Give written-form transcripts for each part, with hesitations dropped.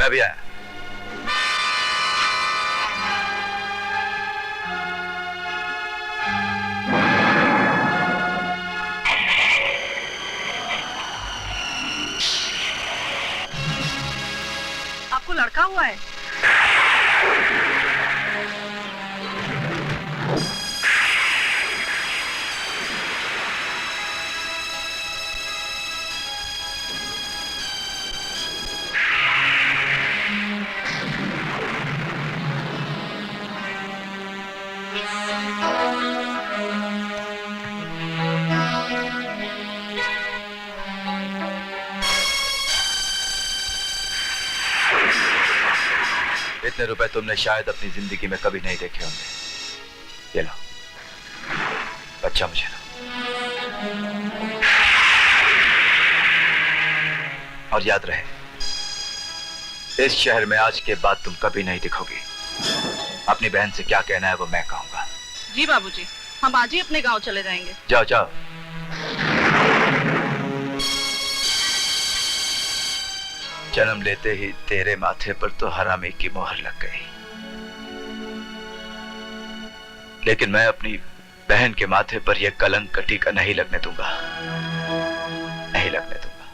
मैं भी आया। आपको लड़का हुआ है? इतने रुपए तुमने शायद अपनी जिंदगी में कभी नहीं देखे होंगे। ये लो, बच्चा मुझे लो। और याद रहे, इस शहर में आज के बाद तुम कभी नहीं दिखोगी। अपनी बहन से क्या कहना है वो मैं कहूंगा। जी बाबूजी, हम आज ही अपने गांव चले जाएंगे। जाओ जाओ। जन्म लेते ही तेरे माथे पर तो हरामी की मोहर लग गई, लेकिन मैं अपनी बहन के माथे पर यह कलंक कटी का नहीं लगने दूंगा, नहीं लगने दूंगा।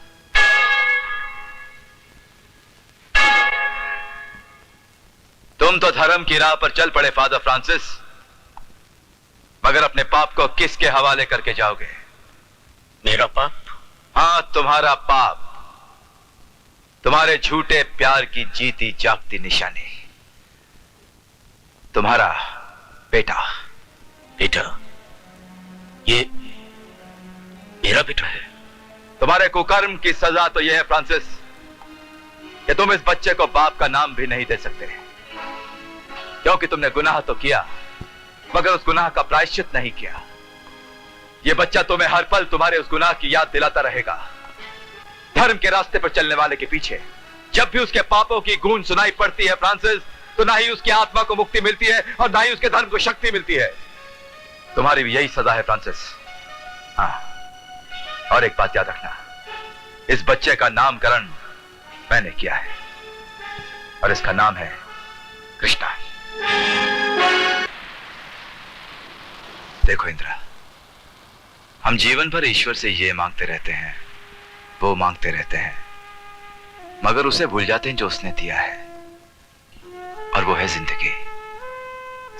तुम तो धर्म की राह पर चल पड़े फादर फ्रांसिस, मगर अपने पाप को किसके हवाले करके जाओगे? मेरा पाप? हाँ, तुम्हारा पाप, तुम्हारे झूठे प्यार की जीती जागती निशानी, तुम्हारा बेटा। बेटा? ये मेरा बेटा है? तुम्हारे कुकर्म की सजा तो यह है फ्रांसिस कि तुम इस बच्चे को बाप का नाम भी नहीं दे सकते, क्योंकि तुमने गुनाह तो किया मगर उस गुनाह का प्रायश्चित नहीं किया। यह बच्चा तुम्हें हर पल तुम्हारे उस गुनाह की याद दिलाता रहेगा। धर्म के रास्ते पर चलने वाले के पीछे जब भी उसके पापों की गूंज सुनाई पड़ती है फ्रांसिस, तो ना ही उसकी आत्मा को मुक्ति मिलती है और ना ही उसके धर्म को शक्ति मिलती है। तुम्हारी भी यही सजा है फ्रांसिस। हाँ, और एक बात याद रखना, इस बच्चे का नामकरण मैंने किया है और इसका नाम है कृष्णा। देखो इंद्रा, हम जीवन भर ईश्वर से ये मांगते रहते हैं, वो मांगते रहते हैं, मगर उसे भूल जाते हैं जो उसने दिया है, और वो है जिंदगी,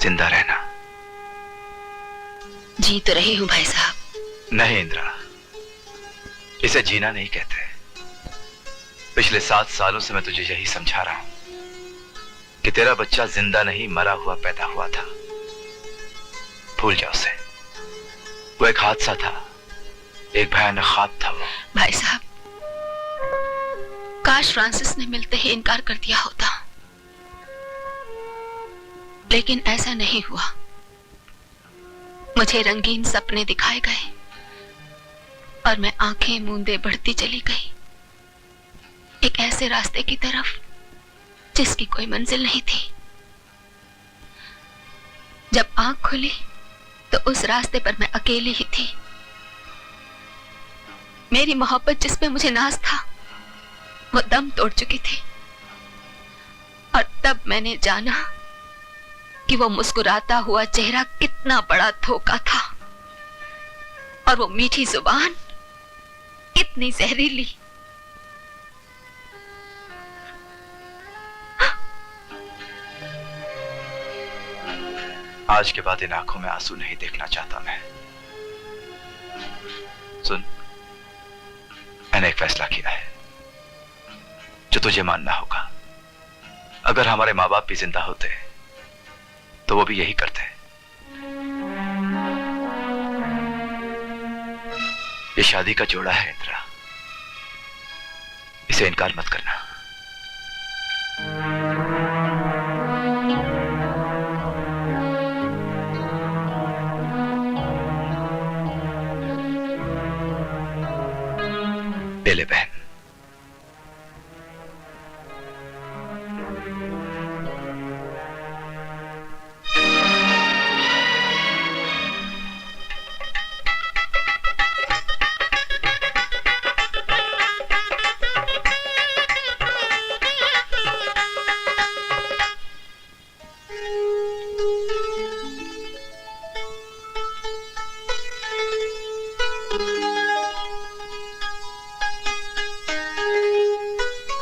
जिंदा रहना। जी तो रही हूं भाई साहब। नहीं इंद्रा, इसे जीना नहीं कहते। पिछले 7 सालों से मैं तुझे यही समझा रहा हूं कि तेरा बच्चा जिंदा नहीं मरा हुआ पैदा हुआ था। भूल जा उसे, वो एक हादसा था, एक भयानक ख्वाब था वो। भाई साहब, काश फ्रांसिस ने मिलते ही इनकार कर दिया होता, लेकिन ऐसा नहीं हुआ। मुझे रंगीन सपने दिखाए गए और मैं आंखें मूंदे बढ़ती चली गई, एक ऐसे रास्ते की तरफ जिसकी कोई मंजिल नहीं थी। जब आंख खुली तो उस रास्ते पर मैं अकेली ही थी। मेरी मोहब्बत जिस पे मुझे नाज था वो दम तोड़ चुकी थी, और तब मैंने जाना कि वो मुस्कुराता हुआ चेहरा कितना बड़ा धोखा था, और वो मीठी जुबान कितनी जहरीली। आज के बाद इन आंखों में आंसू नहीं देखना चाहता मैं। सुन, मैंने एक फैसला किया है जो तुझे मानना होगा। अगर हमारे माँ बाप भी जिंदा होते तो वो भी यही करते। ये शादी का जोड़ा है इंद्रा, इसे इनकार मत करना। ले ले बहन।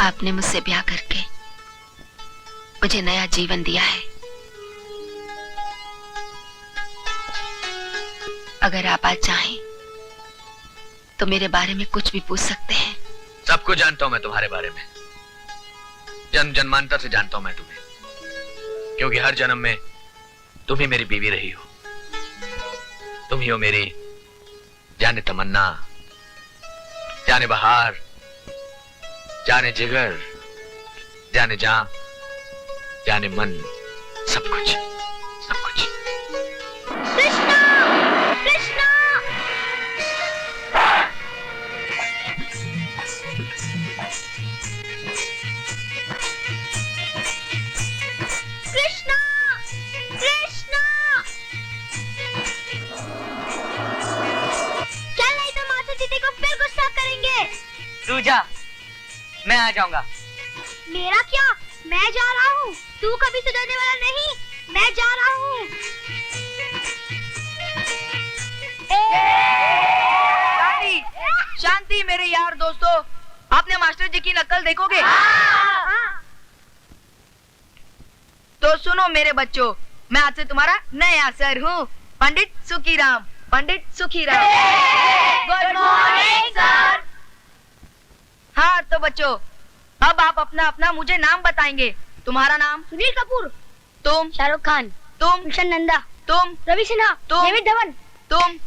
आपने मुझसे ब्याह करके मुझे नया जीवन दिया है। अगर आप आज चाहें तो मेरे बारे में कुछ भी पूछ सकते हैं। सब कुछ जानता हूं मैं तुम्हारे बारे में। जन्म जन्मांतर से जानता हूं मैं तुम्हें, क्योंकि हर जन्म में तुम ही मेरी बीवी रही हो। तुम ही हो मेरी जाने तमन्ना, जाने बहार, जाने जिगर, जाने जान, जाने मन, सब कुछ, सब कुछ। कृष्णा! कृष्णा! कृष्णा! कृष्णा! चल नहीं तो माता दीदी को फिर गुस्सा करेंगे। तू जा, मैं आ जाऊंगा। मेरा क्या? मैं जा रहा हूँ। तू कभी सुधरने वाला नहीं। मैं जा रहा हूँ। शांति, शांति मेरे यार दोस्तों, आपने मास्टर जी की नकल देखोगे? तो सुनो मेरे बच्चों, मैं आज से तुम्हारा नया सर हूँ, Pandit Sukhiram. Pandit Sukhiram. Good morning sir. हाँ तो बच्चों, अब आप अपना अपना मुझे नाम बताएंगे। तुम्हारा नाम? सुनील कपूर। तुम? शाहरुख खान। तुम? कृष्ण नंदा। तुम? रवि सिन्हा। तुम? डेविड धवन। तुम?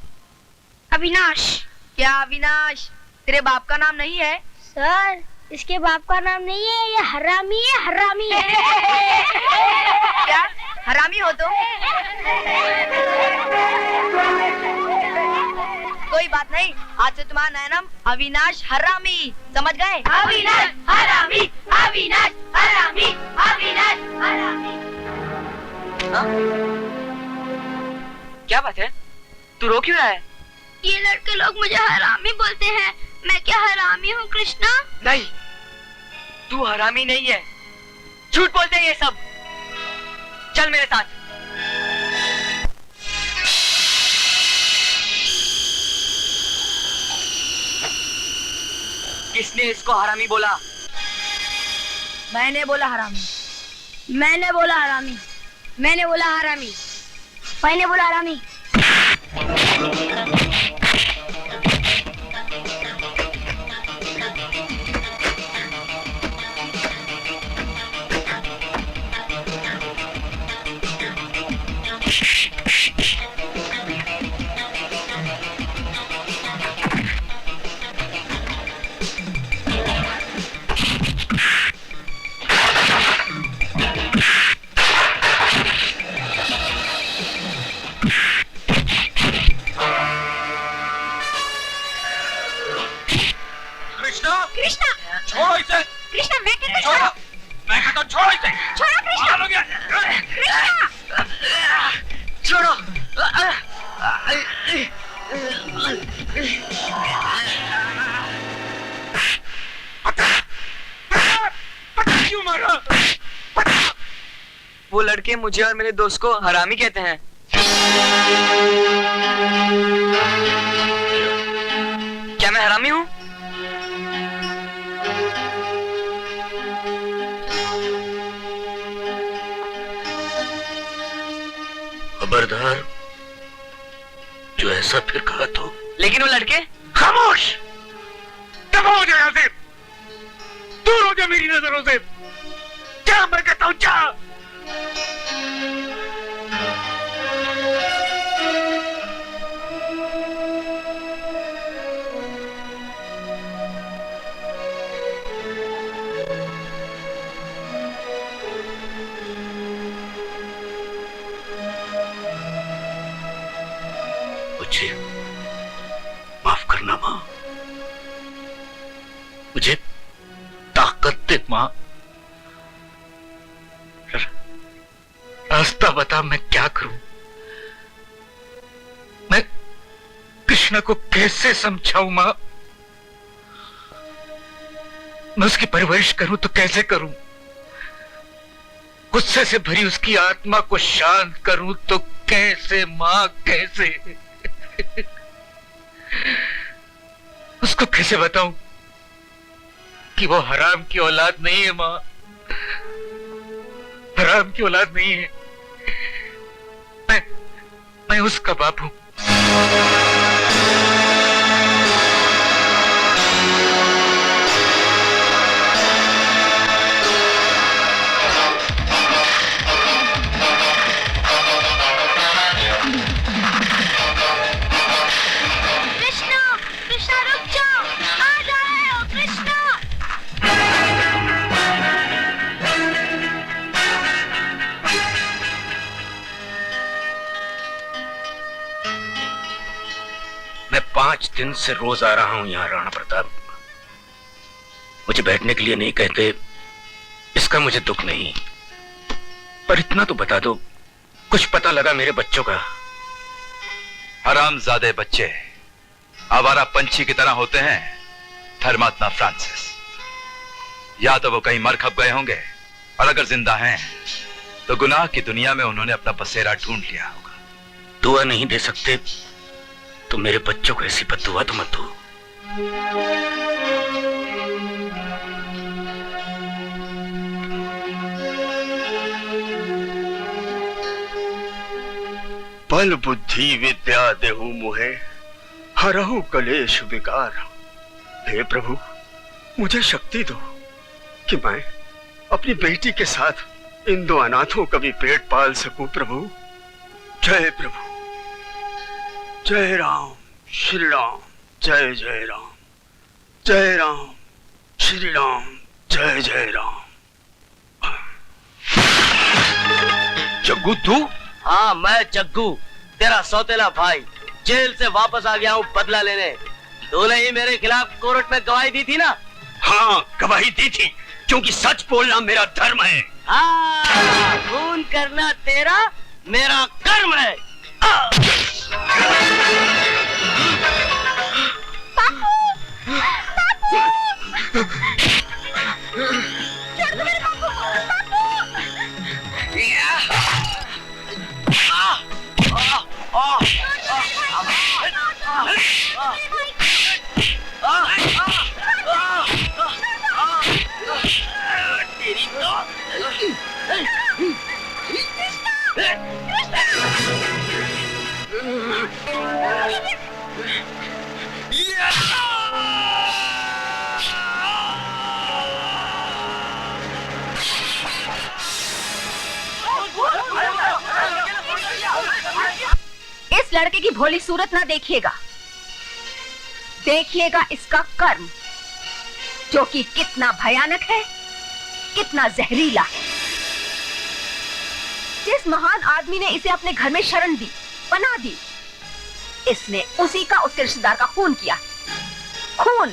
अविनाश। क्या अविनाश तेरे बाप का नाम नहीं है? सर, इसके बाप का नाम नहीं है, ये हरामी है, हरामी है। क्या हरामी हो तुम? कोई बात नहीं, आज से तुम्हारा नया नाम अविनाश हरामी, समझ गए? अविनाश हरामी, अविनाश हरामी, अविनाश हरामी। क्या बात है, तू रो क्यों रहा है? ये लड़के लोग मुझे हरामी बोलते हैं। मैं क्या हरामी हूँ कृष्णा? नहीं, तू हरामी नहीं है, झूठ बोलते हैं ये सब। चल मेरे साथ। किसने इसको हरामी बोला? मैंने बोला हरामी। मैंने बोला हरामी। मैंने बोला हरामी। मैंने बोला हरामी। कृष्णा! छोड़ो इसे। कृष्णा, मैं कहता छोड़ो, मैं कहता हूँ छोड़ो इसे। छोड़ो कृष्णा! मार लोगे। कृष्णा! छोड़ो। क्यों मारा? वो लड़के मुझे और मेरे दोस्त को हरामी कहते हैं। क्या मैं हरामी हूँ? खबरदार, जो ऐसा फिर कहा तो। लेकिन वो लड़के? खामोश! दफा हो जाए यहाँ से, दूर हो जा मेरी नजरों से। क्या मैं कहता हूँ, जा। मुझे माफ करना माँ, मुझे ताकत दे माँ। रास्ता बता, मैं क्या करूं? मैं कृष्णा को कैसे समझाऊं माँ? मैं उसकी परवरिश करूं तो कैसे करूं? गुस्से से भरी उसकी आत्मा को शांत करूं तो कैसे माँ, कैसे? उसको कैसे बताऊं कि वो हराम की औलाद नहीं है माँ, हराम की औलाद नहीं है। मैं उसका बाप हूं। कृष्णा, कृष्णा रुक जाओ, आ रहे हो कृष्णा। मैं 5 दिन से रोज आ रहा हूं यहाँ राणा प्रताप। मुझे बैठने के लिए नहीं कहते, इसका मुझे दुख नहीं, पर इतना तो बता दो, कुछ पता लगा मेरे बच्चों का? हरामजादे बच्चे आवारा पंछी की तरह होते हैं धर्मात्मा फ्रांसिस। या तो वो कहीं मर खप गए होंगे, और अगर जिंदा हैं तो गुनाह की दुनिया में उन्होंने अपना बसेरा ढूंढ लिया होगा। दुआ नहीं दे सकते तो मेरे बच्चों को ऐसी बद्दुआ तो मत दो। बल बुद्धि विद्या देहु मुहे, हरहु कलेश विकार। हे प्रभु, मुझे शक्ति दो कि मैं अपनी बेटी के साथ इन 2 अनाथों का भी पेट पाल सकूं प्रभु। जय प्रभु, जय राम श्री राम, जय जय राम, जय राम श्री राम, जय जय राम। जग्गू तू? हाँ, मैं जग्गू, तेरा सौतेला भाई, जेल से वापस आ गया हूँ बदला लेने। तूने ही मेरे खिलाफ कोर्ट में गवाही दी थी ना? हाँ, गवाही दी थी, क्योंकि सच बोलना मेरा धर्म है। हाँ, खून करना तेरा मेरा कर्म है। इस लड़के की भोली सूरत ना देखिएगा, देखिएगा इसका कर्म, जो कि कितना भयानक है, कितना जहरीला है। जिस महान आदमी ने इसे अपने घर में शरण दी, पनाह दी, इसने उसी का उसके रिश्तेदार का खून किया, खून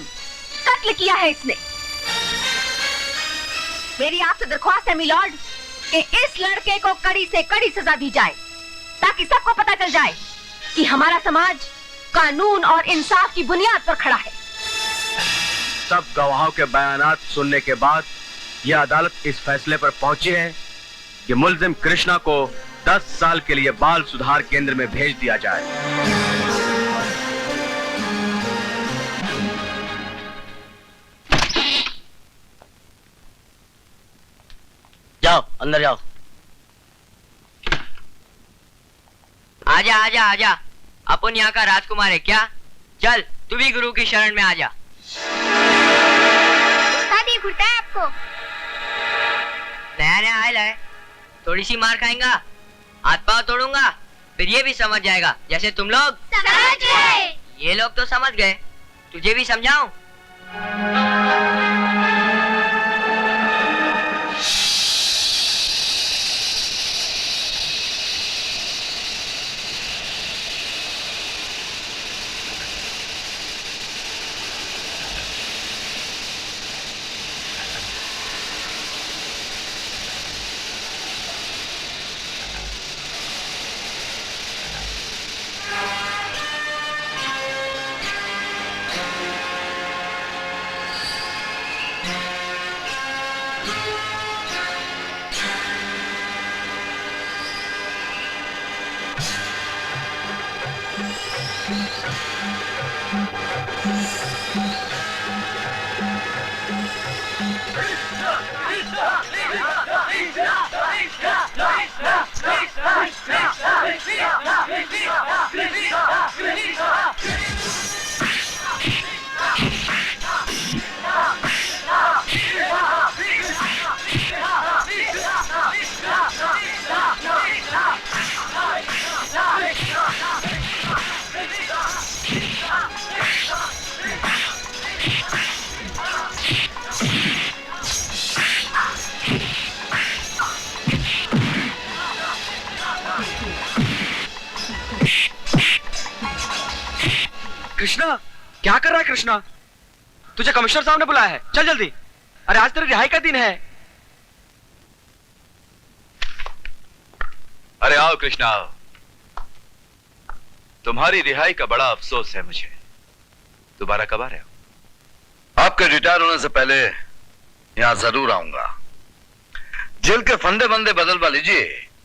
कत्ल किया है इसने। मेरी आपसे दरख्वास्त है मिलॉर्ड कि इस लड़के को कड़ी से कड़ी सजा दी जाए, ताकि सबको पता चल जाए कि हमारा समाज कानून और इंसाफ की बुनियाद पर खड़ा है। सब गवाहों के बयानात सुनने के बाद यह अदालत इस फैसले पर पहुंची है कि मुल्जिम कृष्णा को 10 साल के लिए बाल सुधार केंद्र में भेज दिया जाए। जाओ, अंदर जाओ। आजा आजा आजा, अपन यहाँ का राजकुमार है क्या? चल तू भी गुरु की शरण में आजा। दादी घुटता है आपको। नया नया आयल है, थोड़ी सी मार खाएगा, हाथ पाँव तोड़ूंगा, फिर ये भी समझ जाएगा जैसे तुम लोग समझ गए। ये लोग तो समझ गए, तुझे भी समझाऊं? कृष्णा, क्या कर रहा है कृष्णा? तुझे कमिश्नर साहब ने बुलाया है, चल जल्दी। अरे आज तेरी रिहाई का दिन है। अरे आओ कृष्णा आओ। तुम्हारी रिहाई का बड़ा अफसोस है मुझे। दोबारा कब आ रहे हो? आपके रिटायर होने से पहले यहां जरूर आऊंगा। जेल के फंदे बंदे बदलवा लीजिए,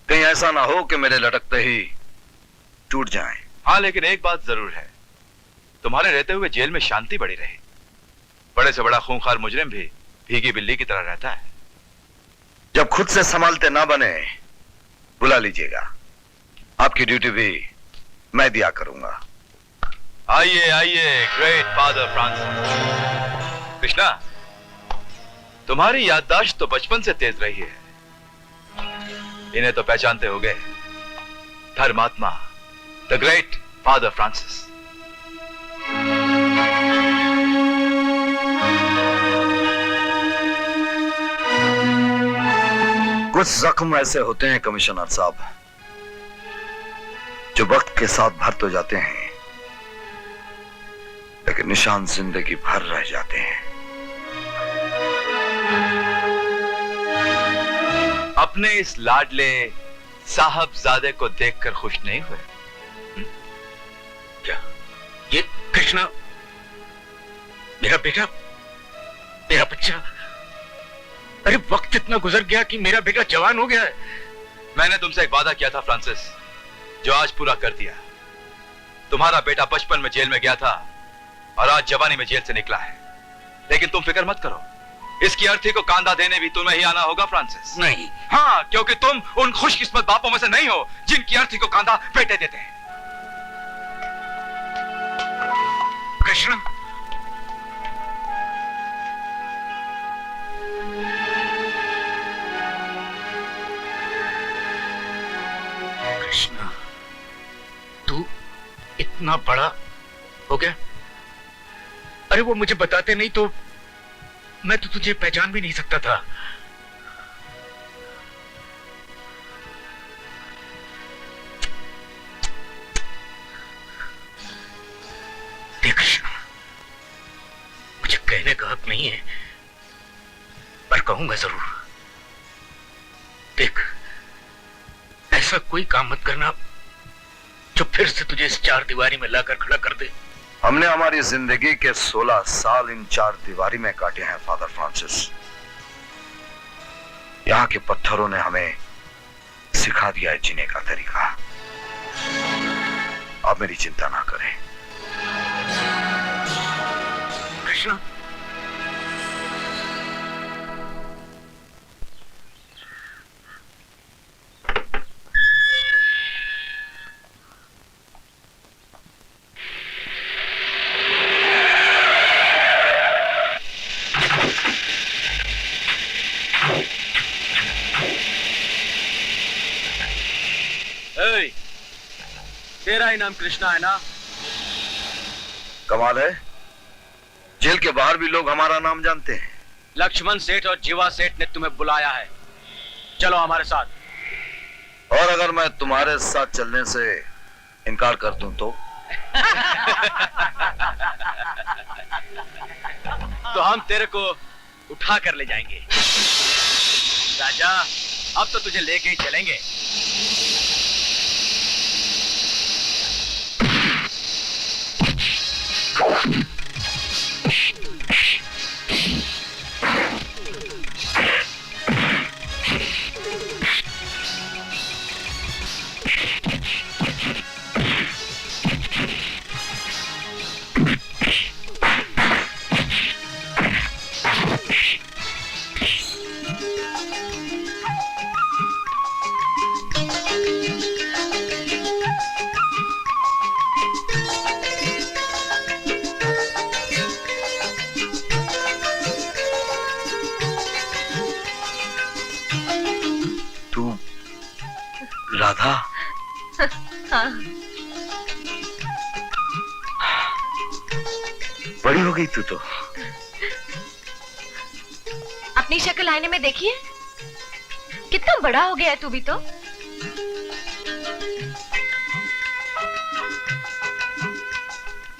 कहीं ऐसा ना हो कि मेरे लटकते ही टूट जाएं। हाँ, लेकिन एक बात जरूर है, तुम्हारे रहते हुए जेल में शांति बड़ी रही। बड़े से बड़ा खूंखार मुजरिम भी भीगी बिल्ली की तरह रहता है। जब खुद से संभालते ना बने, बुला लीजिएगा। आपकी ड्यूटी भी मैं दिया करूंगा। आइए आइए, ग्रेट फादर फ्रांसिस। कृष्णा, तुम्हारी याददाश्त तो बचपन से तेज रही है। इन्हें तो पहचानते होगे, धर्मात्मा, द ग्रेट फादर फ्रांसिस। कुछ जख्म ऐसे होते हैं कमिश्नर साहब, जो वक्त के साथ भर तो जाते हैं, लेकिन निशान जिंदगी भर रह जाते हैं। अपने इस लाडले साहबजादे को देखकर खुश नहीं हुए? क्या ये कृष्णा मेरा बेटा, मेरा बच्चा? अरे वक्त इतना गुजर गया कि मेरा बेटा जवान हो गया है। मैंने तुमसे एक वादा किया था फ्रांसिस, जो आज पूरा कर दिया। तुम्हारा बेटा बचपन में जेल में गया था और आज जवानी में जेल से निकला है। लेकिन तुम फिक्र मत करो, इसकी अर्थी को कांधा देने भी तुम्हें ही आना होगा फ्रांसिस। नहीं। हाँ, क्योंकि तुम उन खुशकिस्मत बापों में से नहीं हो जिनकी अर्थी को कांधा बेटे देते हैं। कृष्णा, कृष्णा, तू इतना बड़ा हो गया। अरे वो मुझे बताते नहीं तो मैं तो तुझे पहचान भी नहीं सकता था। देख कृष्णा, मुझे कहने का हक नहीं है, पर कहूंगा जरूर। देख, ऐसा कोई काम मत करना जो फिर से तुझे इस चार दीवारी में लाकर खड़ा कर दे। हमने हमारी जिंदगी के 16 साल इन चार दीवारी में काटे हैं फादर फ्रांसिस। यहाँ के पत्थरों ने हमें सिखा दिया है जीने का तरीका। आप मेरी चिंता ना करें। कृष्णा, तेरा ही नाम कृष्णा है ना? कमाल है, जेल के बाहर भी लोग हमारा नाम जानते हैं। लक्ष्मण सेठ और जीवा सेठ ने तुम्हें बुलाया है, चलो हमारे साथ। और अगर मैं तुम्हारे साथ चलने से इनकार कर दूं तो? तो हम तेरे को उठा कर ले जाएंगे। राजा, अब तो तुझे लेके ही चलेंगे। राधा, हाँ। बड़ी हो गई तू तो। अपनी शक्ल आईने में देखिए, कितना बड़ा हो गया है तू भी तो।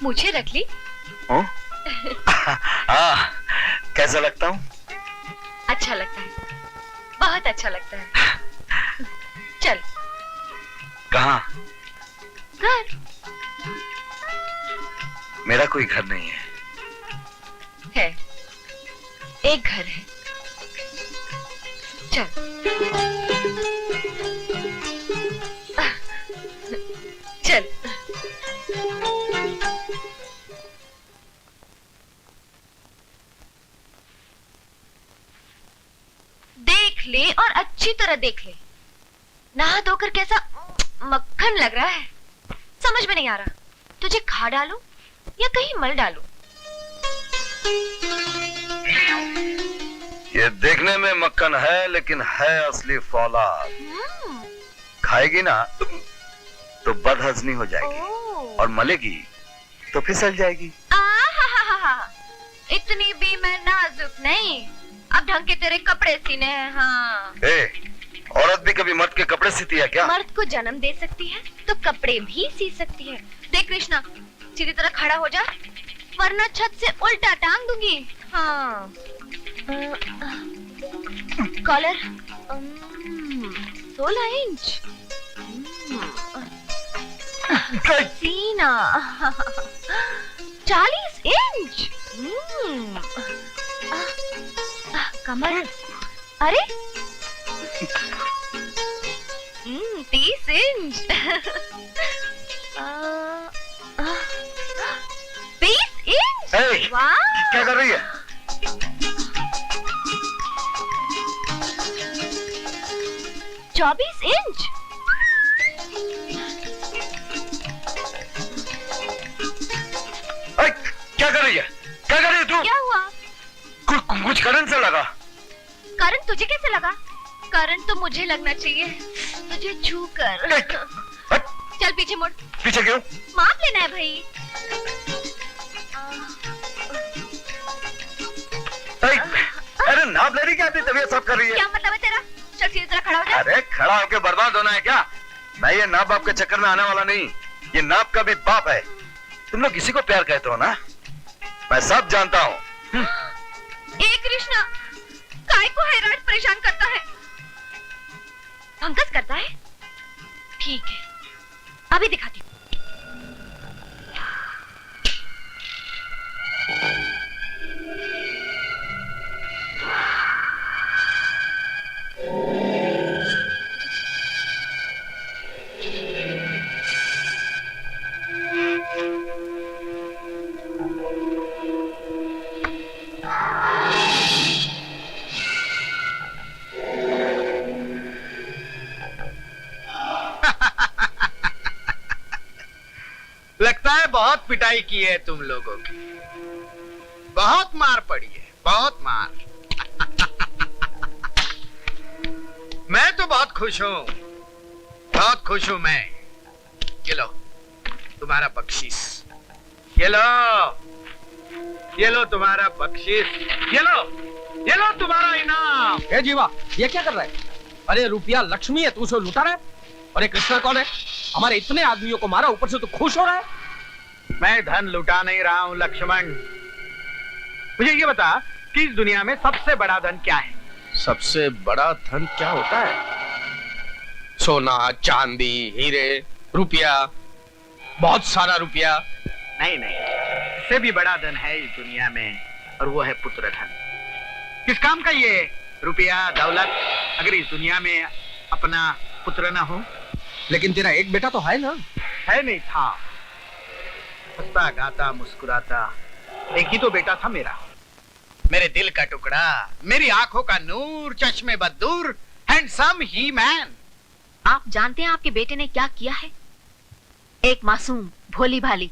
मुझे रख ली। हाँ कैसा लगता हूँ? अच्छा लगता है, बहुत अच्छा लगता है। चल। कहाँ? घर। मेरा कोई घर नहीं है। है, एक घर है। चल। चल। देख ले और अच्छी तरह देख ले। नहा धोकर कैसा मक्खन लग रहा है, समझ में नहीं आ रहा। तुझे खा डालूं या कहीं मल डालूं? ये देखने में मक्खन है लेकिन है असली फौलाद। खाएगी ना तो बदहजमी हो जाएगी और मलेगी तो फिसल जाएगी। इतनी भी मैं नाजुक नहीं। अब ढंग के तेरे कपड़े सीने हैं। हाँ। औरत भी कभी मर्द के कपड़े सीती है क्या? मर्द को जन्म दे सकती है तो कपड़े भी सी सकती है। देख कृष्णा, सीधी तरह खड़ा हो जा वरना छत से उल्टा टांग दूंगी। हाँ। Collar 16 inch. सीना 40 इंच। कमर अरे 30 इंच। 20 इंच। वाह, क्या कर रही है? 24 इंच। क्या कर रही है? क्या कर रही है तू? क्या हुआ? कुछ करंट से लगा। करंट तुझे कैसे लगा? करंट तो मुझे लगना चाहिए तुझे छू कर। चल पीछे मुड़। पीछे क्यों? माप लेना है भाई। अरे नाप ले रही क्या? तबीयत सब कर रही है। क्या मतलब है तेरा? चल सीधी तरह खड़ा हो जा। अरे खड़ा होके बर्बाद होना है क्या? मैं ये नाप बाप के चक्कर में आने वाला नहीं। ये नाप का भी बाप है। तुम लोग किसी को प्यार कहते हो ना? मैं सब जानता हूँ। कृष्णा, काय को हैरान परेशान करता है? पंकज करता है? ठीक है, अभी दिखाती हूँ। लगता है बहुत पिटाई की है तुम लोगों की, बहुत मार पड़ी है, बहुत मार। मैं तो बहुत खुश हूं, बहुत खुश हूं मैं। ये लो तुम्हारा बख्शीश, ये लो तुम्हारा बख्शीश, ये लो तुम्हारा इनाम। ए जीवा, ये क्या कर रहा है? अरे रुपया लक्ष्मी है, तू उसे लुटा रहा है? अरे कृष्णा कौन है? हमारे इतने आदमियों को मारा, ऊपर से तो खुश हो रहा है। मैं धन लुटा नहीं रहा हूं लक्ष्मण। मुझे ये बता कि इस दुनिया में सबसे बड़ा धन क्या है? सबसे बड़ा धन क्या होता है? सोना, चांदी, हीरे, रुपया, बहुत सारा रुपया। नहीं, इससे भी बड़ा धन है इस दुनिया में, और वो है पुत्र धन। किस काम का ये रुपया दौलत अगर इस दुनिया में अपना पुत्र ना हो? लेकिन तेरा एक बेटा तो है ना? है नहीं था, हंसता गाता मुस्कुराता एक ही तो बेटा था मेरा। मेरे दिल का टुकड़ा, मेरी आंखों का नूर, चश्मे बदूर, हैंडसम ही मैन। आप जानते हैं आपके बेटे ने क्या किया है? एक मासूम भोली भाली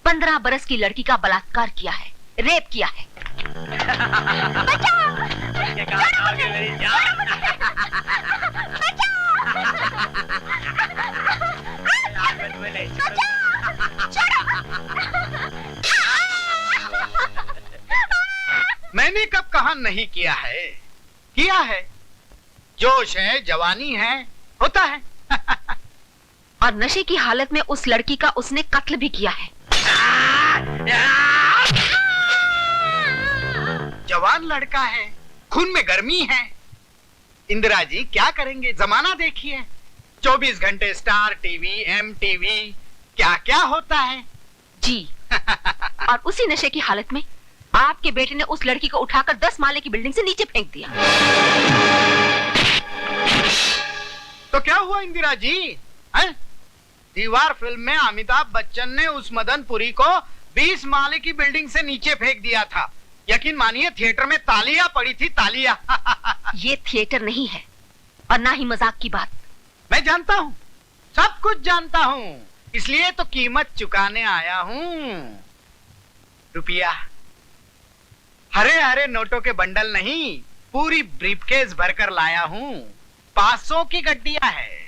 15 बरस की लड़की का बलात्कार किया है, रेप किया है। मैंने कब कहा नहीं किया है? किया है। जोश है, जवानी है, होता है। और नशे की हालत में उस लड़की का उसने कत्ल भी किया है। जवान लड़का है, खून में गर्मी है। इंदिरा जी क्या करेंगे, जमाना देखिए, 24 घंटे स्टार टीवी, MTV, क्या क्या होता है जी। और उसी नशे की हालत में आपके बेटे ने उस लड़की को उठाकर 10 माले की बिल्डिंग से नीचे फेंक दिया। तो क्या हुआ इंदिरा जी, हैं? दीवार फिल्म में अमिताभ बच्चन ने उस मदनपुरी को 20 माले की बिल्डिंग से नीचे फेंक दिया था। यकीन मानिए थिएटर में तालियां पड़ी थी, तालियां। ये थिएटर नहीं है और ना ही मजाक की बात। मैं जानता हूँ, सब कुछ जानता हूँ, इसलिए तो कीमत चुकाने आया हूँ। रुपया, हरे हरे नोटों के बंडल नहीं, पूरी ब्रीफकेस भरकर लाया हूँ। 500 की गड्डियां है।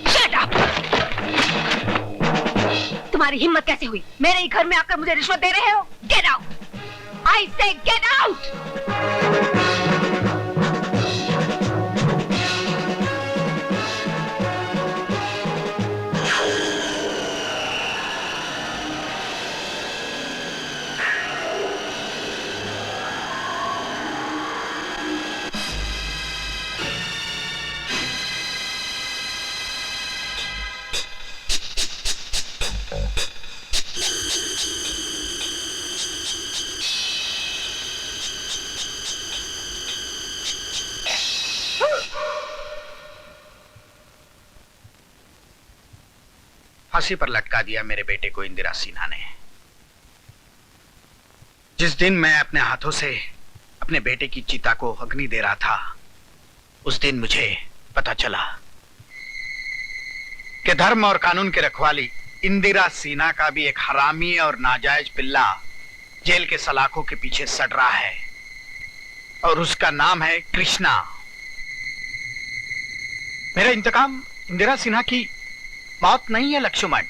Shut up! तुम्हारी हिम्मत कैसे हुई मेरे ही घर में आकर मुझे रिश्वत दे रहे हो? Get out! I say get out! फांसी पर लटका दिया मेरे बेटे को इंदिरा सिन्हा ने। जिस दिन मैं अपने हाथों से अपने बेटे की चिता को अग्नि दे रहा था, उस दिन मुझे पता चला कि धर्म और कानून के रखवाली इंदिरा सिन्हा का भी एक हरामी और नाजायज पिल्ला जेल के सलाखों के पीछे सड़ रहा है, और उसका नाम है कृष्णा। मेरा इंतकाम इंदिरा सिन्हा की मौत नहीं है लक्ष्मण।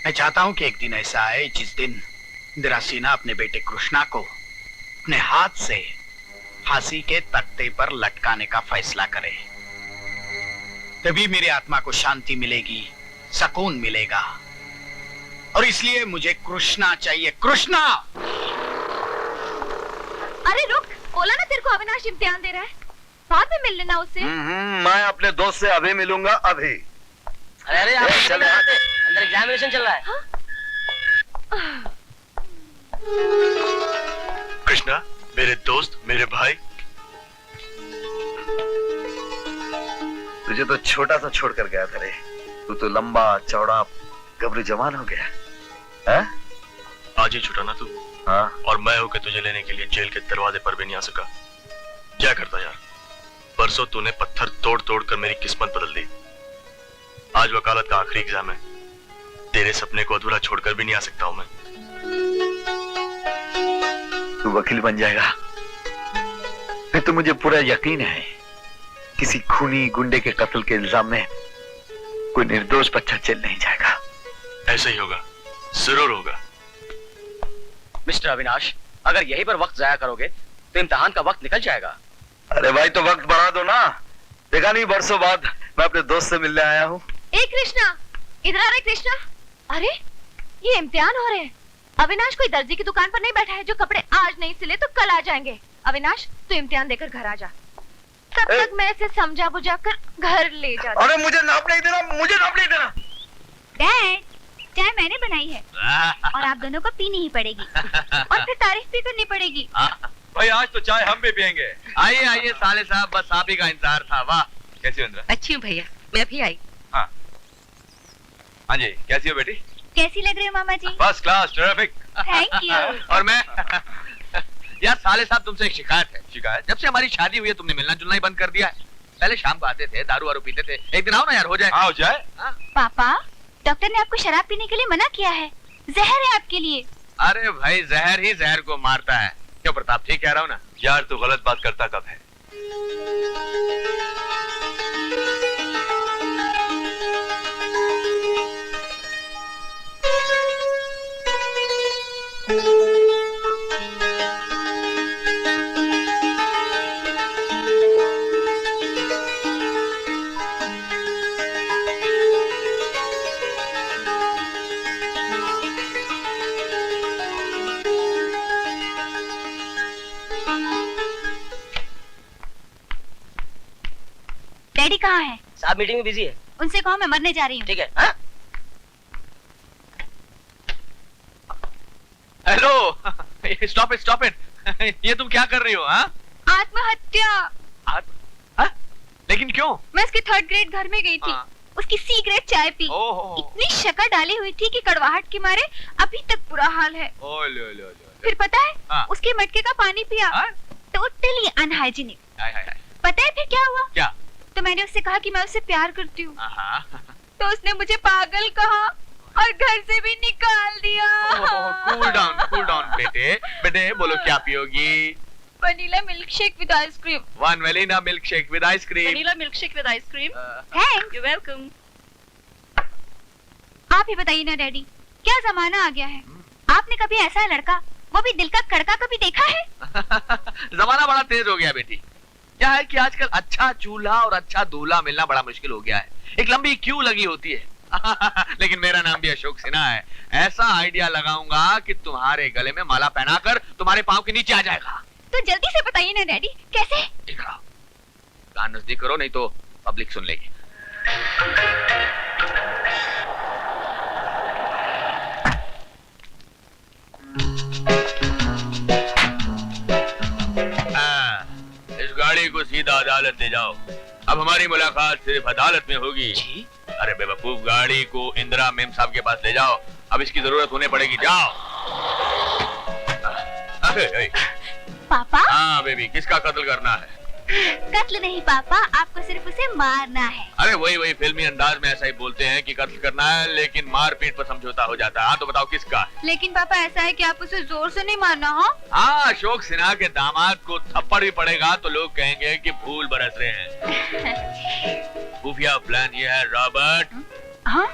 मैं चाहता हूं कि एक दिन ऐसा आए जिस दिन इंदिरा सिन्हा अपने बेटे कृष्णा को अपने हाथ से फांसी के तख्ते पर लटकाने का फैसला करे। तभी मेरी आत्मा को शांति मिलेगी, सुकून मिलेगा, और इसलिए मुझे कृष्णा चाहिए, कृष्णा। अरे रुक, बोला ना तेरे को अविनाश इम्तिहान दे रहा है, बाद में मिल लेना उससे। मैं अपने दोस्त से अभी मिलूंगा, अभी। अरे चले अंदर एग्जामिनेशन चल रहा है। कृष्णा, मेरे दोस्त, मेरे भाई। तुझे तो छोटा सा छोड़ कर गया था रे, तू तो लंबा चौड़ा गबरू जवान हो गया है? आज ही छुटा ना तू। हाँ। और मैं होकर तुझे लेने के लिए जेल के दरवाजे पर भी नहीं आ सका। क्या करता यार, परसों तूने पत्थर तोड़ तोड़ कर मेरी किस्मत बदल दी। आज वकालत का आखिरी एग्जाम है, तेरे सपने को अधूरा छोड़कर भी नहीं आ सकता हूं मैं। तू वकील बन जाएगा, फिर तो मुझे पूरा यकीन है किसी खूनी गुंडे के कत्ल के इल्जाम में कोई निर्दोष बच्चा जेल नहीं जाएगा। ऐसा ही होगा, जरूर होगा। मिस्टर अविनाश, अगर यहीं पर वक्त जाया करोगे तो इम्तिहान का वक्त निकल जाएगा। अरे भाई, तो वक्त बढ़ा दो ना। देखा नहीं, बरसों बाद मैं अपने दोस्त से मिलने आया हूँ। ए कृष्णा, इधर आ रहे कृष्णा। अरे ये इम्तिहान हो रहे हैं। अविनाश कोई दर्जी की दुकान पर नहीं बैठा है जो कपड़े आज नहीं सिले तो कल आ जाएंगे। अविनाश तू इम्तिहान देकर घर आ जा, तब तक मैं इसे समझा बुझा कर घर ले जा। अरे मुझे नाप नहीं देना, मुझे नाप नहीं देना। डैड, चाय मैंने बनाई है और आप दोनों को पीनी ही पड़ेगी और फिर तारीफ भी करनी पड़ेगी। भाई आज तो चाय हम भी पियेंगे। आइए आइए साले साहब, बस आप ही का इंतजार था। वाह, कैसी हो इंदिरा? अच्छी हूँ भैया, मैं भी आई। हाँ हाँ जी, कैसी हो बेटी? कैसी लग रही हो मामा जी? First class, terrific. Thank you. और मैं यार साले साहब, तुमसे एक शिकायत है। शिकायत? जब से हमारी शादी हुई है तुमने मिलना जुलना ही बंद कर दिया है। पहले शाम को आते थे, दारू वारू पीते थे। एक दिन आओ ना यार, हो जाए। हाँ हो जाए। पापा, डॉक्टर ने आपको शराब पीने के लिए मना किया है, जहर है आपके लिए। अरे भाई, जहर ही जहर को मारता है। क्यों प्रताप, ठीक कह रहा हूँ ना? यार तू गलत बात करता कब है? कहाँ हैं? साहब मीटिंग में बिजी है। उनसे कहो मैं मरने जा रही हूँ। ठीक है। हाँ? Hello, stop it. ये तुम क्या कर रही हो? हाँ, आत्महत्या। लेकिन क्यों? मैं उसके 3rd ग्रेड घर में गई थी। उसकी C ग्रेड चाय पी। इतनी शक्कर डाली हुई थी कि कड़वाहट के मारे अभी तक बुरा हाल है। फिर पता है उसके मटके का पानी पिया। Totally unhygienic. पता है फिर क्या हुआ? क्या? तो मैंने उससे कहा कि मैं उससे प्यार करती हूँ। तो उसने मुझे पागल कहा और घर से भी निकाल दिया। कूल डाउन बेटे बोलो क्या पियोगी? Vanilla milk shake with ice cream. One vanilla milk shake with ice cream. Vanilla milk shake with ice cream. Thanks. You welcome. आप ही बताइए ना डैडी, क्या जमाना आ गया है। आपने कभी ऐसा लड़का, वो भी दिल का कड़का, कभी देखा है? जमाना बड़ा तेज हो गया बेटी। क्या है कि आजकल अच्छा चूल्हा और अच्छा दूल्हा मिलना बड़ा मुश्किल हो गया है। एक लंबी क्यू लगी होती है। लेकिन मेरा नाम भी अशोक सिन्हा है। ऐसा आइडिया लगाऊंगा कि तुम्हारे गले में माला पहनाकर तुम्हारे पाँव के नीचे आ जाएगा। तो जल्दी से बताइए ना डैडी, कैसे? कान नजदीक करो नहीं तो पब्लिक सुन लेगी। इस गाड़ी को सीधा अदालत ले जाओ। अब हमारी मुलाकात सिर्फ अदालत में होगी। अरे बेवकूफ, गाड़ी को इंदिरा मेम साहब के पास ले जाओ। अब इसकी जरूरत होने पड़ेगी। जाओ। पापा? हाँ बेबी, किसका कत्ल करना है? कत्ल नहीं पापा, आपको सिर्फ उसे मारना है। अरे वही फिल्मी अंदाज में ऐसा ही बोलते हैं कि कत्ल करना है, लेकिन मारपीट पर समझौता हो जाता है। हाँ तो बताओ किसका? लेकिन पापा ऐसा है कि आप उसे जोर से नहीं मारना। हाँ, अशोक सिन्हा के दामाद को थप्पड़ भी पड़ेगा तो लोग कहेंगे कि फूल बरस रहे हैं। खुफिया प्लान ये है रॉबर्ट। हाँ?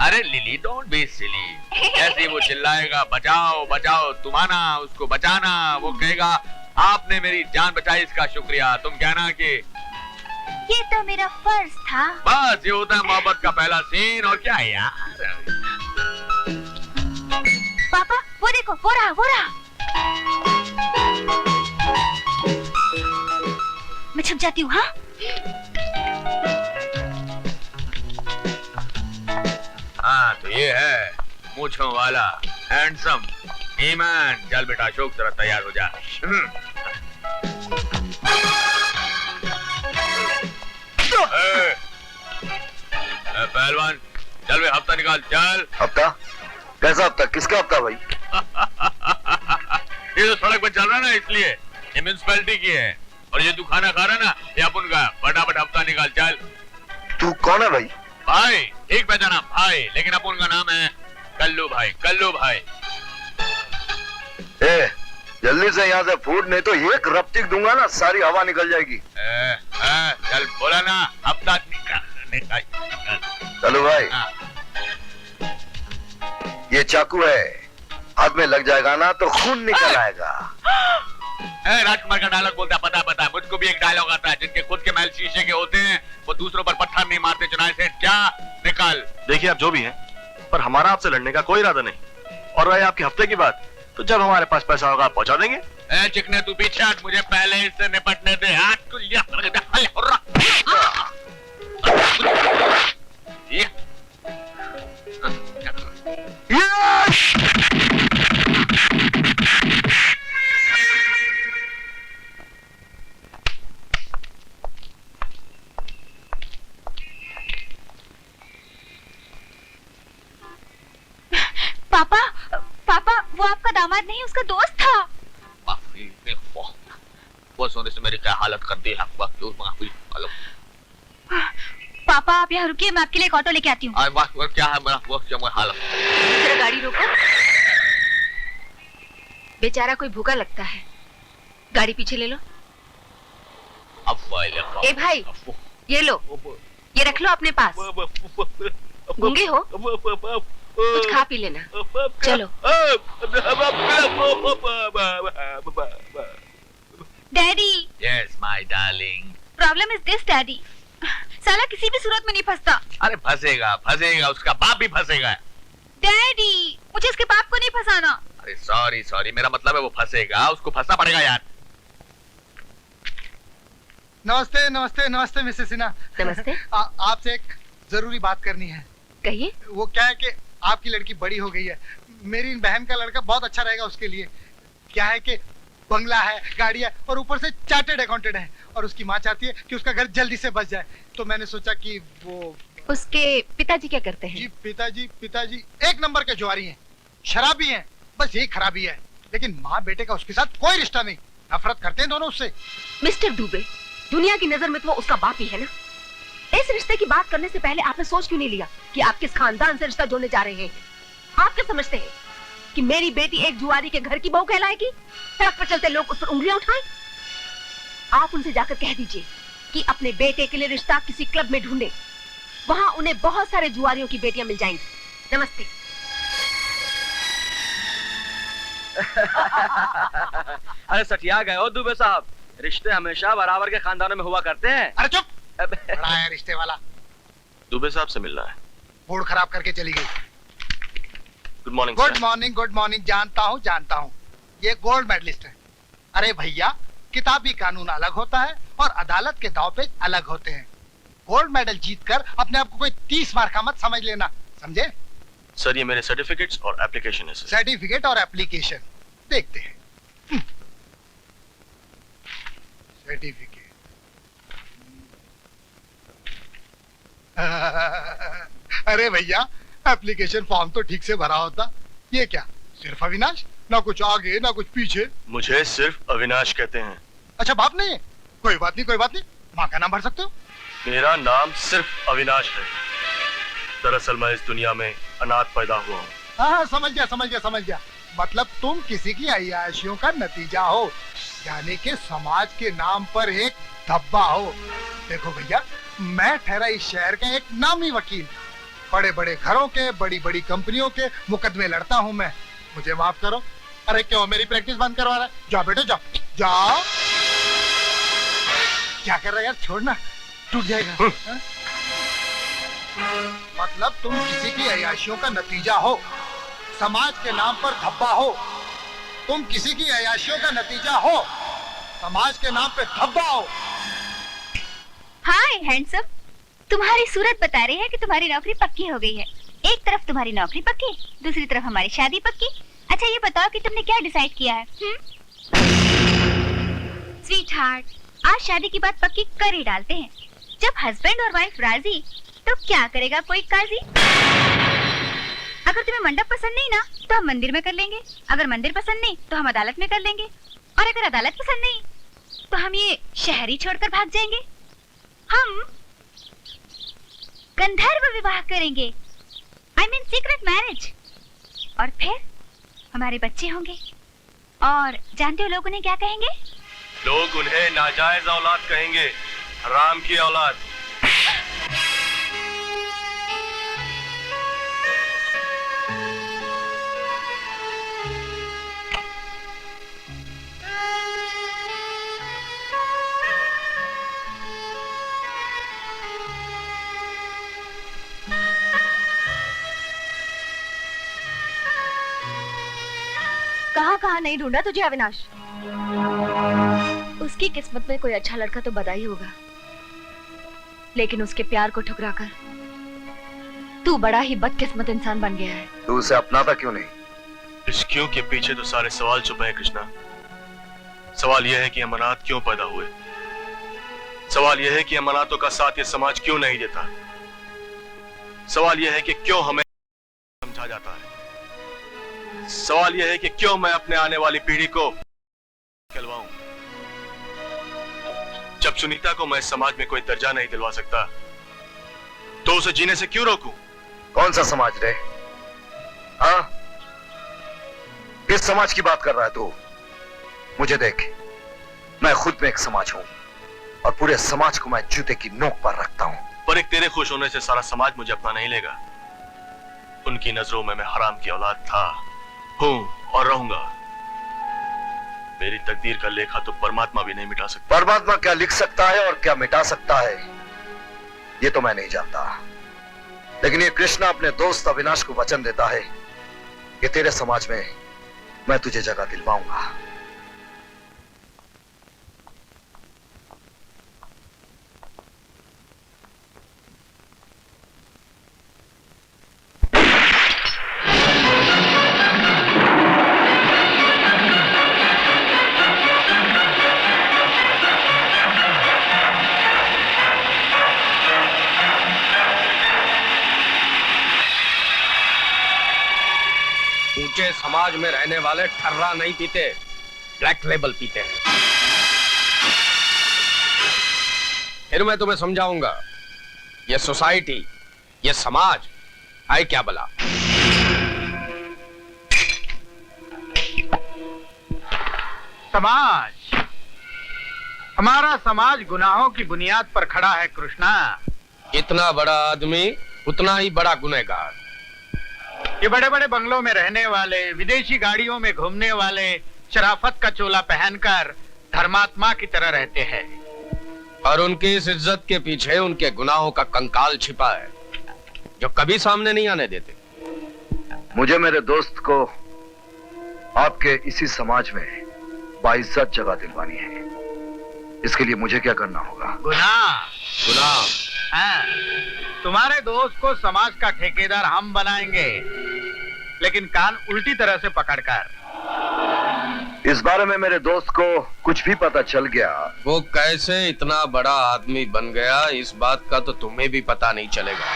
अरे लिली, डोंट बी सिली। ऐसे वो चिल्लाएगा बचाओ बचाओ, तुम आना उसको बचाना। वो कहेगा आपने मेरी जान बचाई, इसका शुक्रिया। तुम कहना कि ये तो मेरा फर्ज था। बस ये होता है मोहब्बत का पहला सीन। और क्या है यार? पापा वो देखो, वो रहा। मैं छुप जाती हूँ। हाँ हाँ तो ये है मूंछों वाला हैंडसम ईमान। चल बेटा अशोक, जरा तैयार हो जा। पहलवान चल वे हफ्ता निकाल। चल। हफ्ता? कैसा हफ्ता? किसका हफ्ता भाई? ये तो सड़क पर चल रहा ना, इसलिए। ये म्यूनसिपैलिटी की है और ये तू खाना खा रहा ना, ये अपन का। फटाफट हफ्ता निकाल। चल। तू कौन है भाई? भाई ठीक पहचाना भाई, लेकिन अपन का नाम है कल्लू भाई। कल्लू भाई। ए, जल्दी से यहाँ से फूट, नहीं तो एक रफ्तिक दूंगा ना, सारी हवा निकल जाएगी। चल बोला ना, हफ्ता निकाल। चलो भाई। ये चाकू है, हाथ में लग जाएगा ना तो खून निकल आएगा। राजकुमार का डायलॉग बोलता है, पता है मुझको भी एक डायलॉग आता है। जिनके खुद के महल शीशे के होते हैं वो दूसरों पर पत्थर नहीं मारते। चुनाव से क्या निकाल। देखिए आप जो भी हैं, पर हमारा आपसे लड़ने का कोई इरादा नहीं। और रही आपके हफ्ते की बात, तो जब हमारे पास पैसा होगा आप पहुंचा देंगे। चिकने तू पीछे हट, मुझे पहले इससे निपटने दे। हाथ को लिया। पापा वो आपका दामाद नहीं, उसका दोस्त था। वो सोने से मेरी क्या हालत कर दी है। पापा आप यहाँ रुकिए, मैं आपके लिए एक ऑटो लेके आती हूँ। क्या है मेरा हालत? जरा गाड़ी रोको। बेचारा कोई भूखा लगता है। गाड़ी पीछे ले लो। ए भाई, ये लो, ये रख लो अपने पास। गूंगे हो? कुछ खा पी लेना। चलो। Daddy. Yes my darling. Problem is this daddy, साला किसी भी सूरत में नहीं फंसता। अरे फंसेगा, उसका बाप भी फंसेगा। डैडी मुझे इसके बाप को नहीं फंसाना। अरे सॉरी, मेरा मतलब है वो फंसेगा, उसको फंसना पड़ेगा यार। नमस्ते नमस्ते नमस्ते मिसेस सिन्हा। नमस्ते। आपसे एक जरूरी बात करनी है। कहिए। वो क्या है कि आपकी लड़की बड़ी हो गई है, मेरी बहन का लड़का बहुत अच्छा रहेगा उसके लिए। क्या है कि बंगला है, गाड़ी है और ऊपर से चार्टर्ड अकाउंटेंट है, और उसकी माँ चाहती है कि उसका घर जल्दी से बच जाए। तो मैंने सोचा कि वो उसके पिताजी क्या करते हैं? जी पिताजी एक नंबर के जुआरी हैं, शराबी हैं, बस यही खराबी है। लेकिन माँ बेटे का उसके साथ कोई रिश्ता नहीं, नफरत करते हैं दोनों उससे। मिस्टर दुबे, दुनिया की नजर में तो वो उसका बाप ही है ना। इस रिश्ते की बात करने से पहले आपने सोच क्यों नहीं लिया कि आप किस खानदान से रिश्ता जोड़ने जा रहे हैं? आप क्या समझते हैं कि मेरी बेटी एक जुआरी के घर की बहू कहलाएगी? सड़क पर चलते लोग उस पर उंगलियां उठाएं? आप उनसे जाकर कह दीजिए कि अपने बेटे के लिए रिश्ता किसी क्लब में ढूंढे, वहां उन्हें बहुत सारे जुआरियों की बेटियां मिल जाएंगी। नमस्ते। अरे सठिया गए हो दुबे साहब, रिश्ते हमेशा बराबर के खानदानों में हुआ करते हैं। अरे चुप, बड़ा है रिश्ते वाला। दुबे साहब से मिलना है। मूड खराब करके चली गई। Good morning. Good morning good morning. जानता हूँ ये गोल्ड मेडलिस्ट है। अरे भैया, किताबी कानून अलग होता है और अदालत के दाव पेच अलग होते हैं। गोल्ड मेडल जीतकर अपने आप को कोई 30 मार का मत समझ लेना, समझे? सर ये मेरे सर्टिफिकेट्स और एप्लीकेशन है। सर्टिफिकेट और एप्लीकेशन देखते हैं। सर्टिफिकेट। अरे भैया, एप्लीकेशन फॉर्म तो ठीक से भरा होता। ये क्या, सिर्फ अविनाश, ना कुछ आगे ना कुछ पीछे। मुझे सिर्फ अविनाश कहते हैं। अच्छा बाप नहीं है? कोई बात नहीं, माँ का नाम भर सकते हो। मेरा नाम सिर्फ अविनाश है। दरअसल मैं इस दुनिया में अनाथ पैदा हुआ हूँ। हाँ समझ गया। मतलब तुम किसी की अय्याशियों का नतीजा हो, यानी कि समाज के नाम पर एक धब्बा हो। देखो भैया, मैं ठहरा इस शहर का एक नामी वकील, बड़े बड़े घरों के, बड़ी बड़ी कंपनियों के मुकदमे लड़ता हूँ मैं। मुझे माफ करो। अरे क्यों मेरी प्रैक्टिस बंद करवा रहा है? जाओ बेटे जाओ। क्या कर रहा है यार, छोड़ना, टूट जाएगा। मतलब तुम किसी की अय्याशियों का नतीजा हो, समाज के नाम पर धब्बा हो। तुम किसी की अय्याशियों का नतीजा हो, समाज के नाम पे धब्बा हो। हाय हैंडसम, तुम्हारी सूरत बता रही है कि तुम्हारी नौकरी पक्की हो गई है। एक तरफ तुम्हारी नौकरी पक्की, दूसरी तरफ हमारी शादी पक्की। अच्छा ये बताओ कि तुमने क्या डिसाइड किया है? स्वीटहार्ट, आज शादी की बात पक्की कर ही डालते हैं। जब हस्बैंड और वाइफ राजी तो क्या करेगा कोई काजी। अगर तुम्हें मंडप पसंद नहीं ना तो हम मंदिर में कर लेंगे, अगर मंदिर पसंद नहीं तो हम अदालत में कर लेंगे, और अगर अदालत पसंद नहीं तो हम ये शहर ही छोड़कर भाग जाएंगे। हम गंधर्व विवाह करेंगे, I mean सीक्रेट मैरिज, और फिर हमारे बच्चे होंगे। और जानते हो लोग उन्हें क्या कहेंगे? लोग उन्हें नाजायज औलाद कहेंगे, हराम की औलाद। कहाँ नहीं ढूंढा तुझे अविनाश? उसकी किस्मत में कोई अच्छा लड़का तो बधा ही होगा, लेकिन उसके प्यार को ठुकराकर तू बड़ा ही बदकिस्मत इंसान बन गया है। तू उसे अपनाता क्यों नहीं? इस क्यों के पीछे तो सारे सवाल छुपे हैं कृष्णा। सवाल यह है कि हम अनाथ क्यों पैदा हुए। सवाल यह है कि हम अनाथों का साथ ये समाज क्यों नहीं देता। सवाल यह है कि क्यों हमें समझा जाता है। सवाल यह है कि क्यों मैं अपने आने वाली पीढ़ी को कहलवाऊं। जब सुनीता को मैं समाज में कोई दर्जा नहीं दिलवा सकता तो उसे जीने से क्यों रोकूं? कौन सा समाज रे? हाँ, किस समाज की बात कर रहा है तू? मुझे देख, मैं खुद में एक समाज हूं और पूरे समाज को मैं जूते की नोक पर रखता हूं। पर एक तेरे खुश होने से सारा समाज मुझे अपना नहीं लेगा। उनकी नजरों में मैं हराम की औलाद था, हूं और रहूंगा। मेरी तकदीर का लेखा तो परमात्मा भी नहीं मिटा सकता। परमात्मा क्या लिख सकता है और क्या मिटा सकता है ये तो मैं नहीं जानता, लेकिन ये कृष्णा अपने दोस्त अविनाश को वचन देता है कि तेरे समाज में मैं तुझे जगह दिलवाऊंगा। ऊंचे समाज में रहने वाले ठर्रा नहीं पीते, ब्लैक लेबल पीते हैं। फिर मैं तुम्हें समझाऊंगा, ये सोसाइटी, ये समाज है क्या भला। समाज, हमारा समाज गुनाहों की बुनियाद पर खड़ा है कृष्णा। इतना बड़ा आदमी उतना ही बड़ा गुनहगार। ये बड़े बड़े बंगलों में रहने वाले, विदेशी गाड़ियों में घूमने वाले, शराफत का चोला पहनकर धर्मात्मा की तरह रहते हैं, और उनकी इस इज्जत के पीछे उनके गुनाहों का कंकाल छिपा है जो कभी सामने नहीं आने देते। मुझे मेरे दोस्त को आपके इसी समाज में बाइज्जत जगह दिलवानी है। इसके लिए मुझे क्या करना होगा? गुनाह। हाँ, तुम्हारे दोस्त को समाज का ठेकेदार हम बनाएंगे, लेकिन कान उल्टी तरह से पकड़कर। इस बारे में मेरे दोस्त को कुछ भी पता चल गया, वो कैसे इतना बड़ा आदमी बन गया, इस बात का तो तुम्हें भी पता नहीं चलेगा।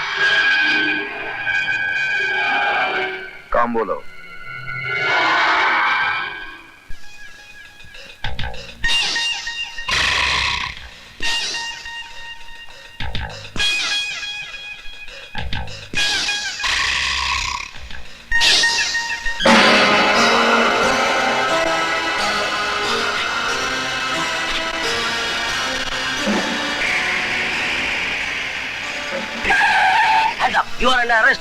काम बोलो। You are under arrest.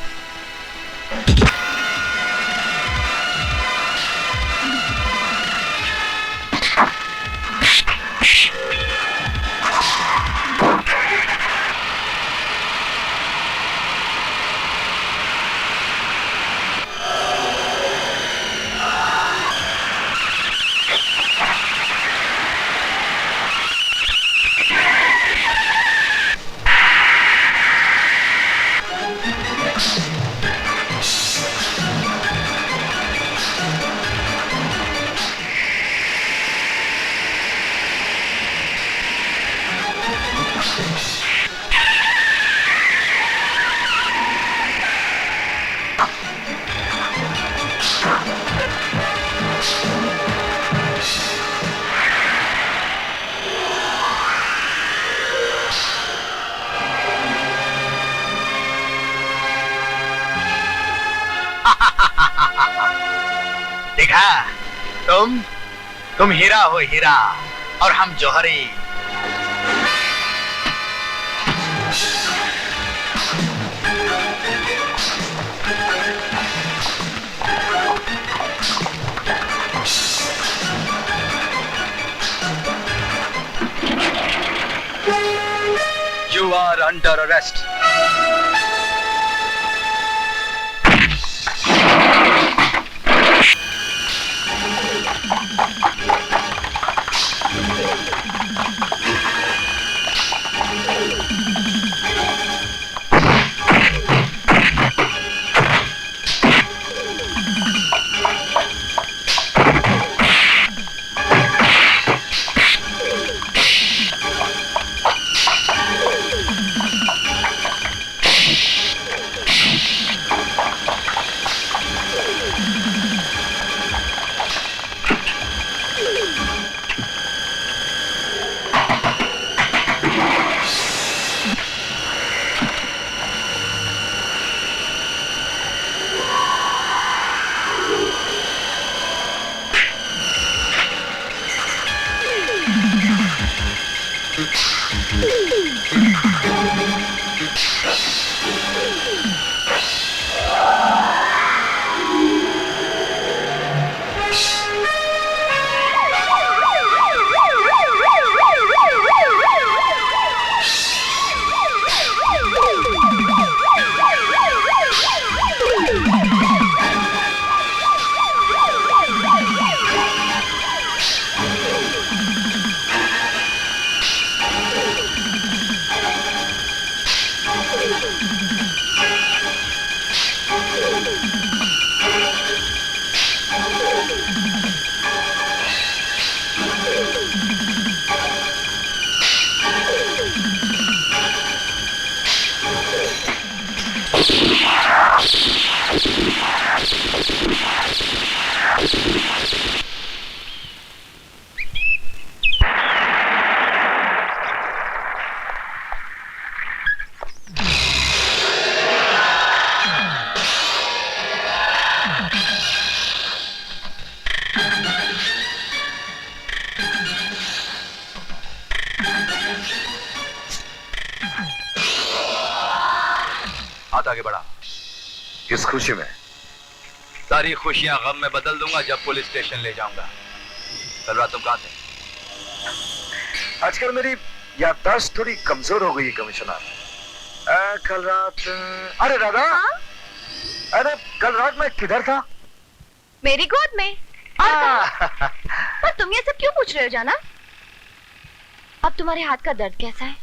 देखा, तुम हीरा हो हीरा, और हम जौहरी। You are under arrest. किस खुशी में? सारी खुशियां गम में बदल दूंगा जब पुलिस स्टेशन ले जाऊंगा। कल रात तुम कहां थे? आजकल मेरी याददाश्त थोड़ी कमजोर हो गई है कमिश्नर। कल रात, अरे राधा, अरे कल रात मैं किधर था? मेरी गोद में। पर तुम ये सब क्यों पूछ रहे हो जाना? अब तुम्हारे हाथ का दर्द कैसा है?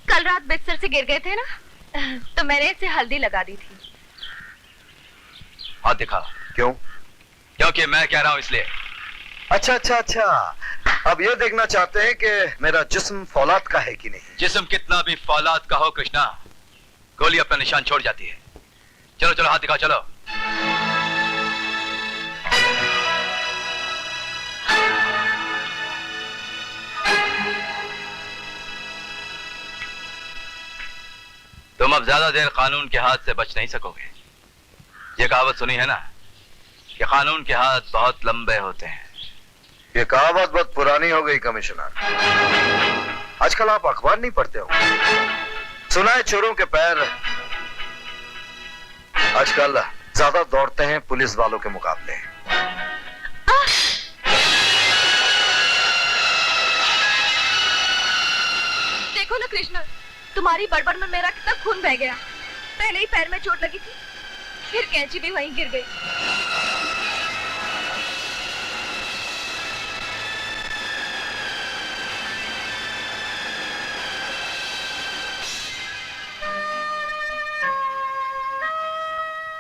कल रात बिस्तर से गिर गए थे ना, तो मैंने इसे हल्दी लगा दी थी। हाथ दिखा। क्यों? क्योंकि मैं कह रहा हूं इसलिए। अच्छा अच्छा अच्छा, अब ये देखना चाहते हैं कि मेरा जिस्म फौलाद का है कि नहीं। जिस्म कितना भी फौलाद का हो कृष्णा, गोली अपना निशान छोड़ जाती है। चलो चलो हाथ दिखाओ, चलो। तुम अब ज्यादा देर कानून के हाथ से बच नहीं सकोगे। ये कहावत सुनी है ना कि कानून के हाथ बहुत लंबे होते हैं। ये कहावत बहुत पुरानी हो गई कमिश्नर। आजकल आप अखबार नहीं पढ़ते हो? सुना है चोरों के पैर आजकल ज्यादा दौड़ते हैं पुलिस वालों के मुकाबले। देखो ना कृष्ण, तुम्हारी बड़बड़ में मेरा कितना खून बह गया। पहले ही पैर में चोट लगी थी, फिर कैंची भी वहीं गिर गई।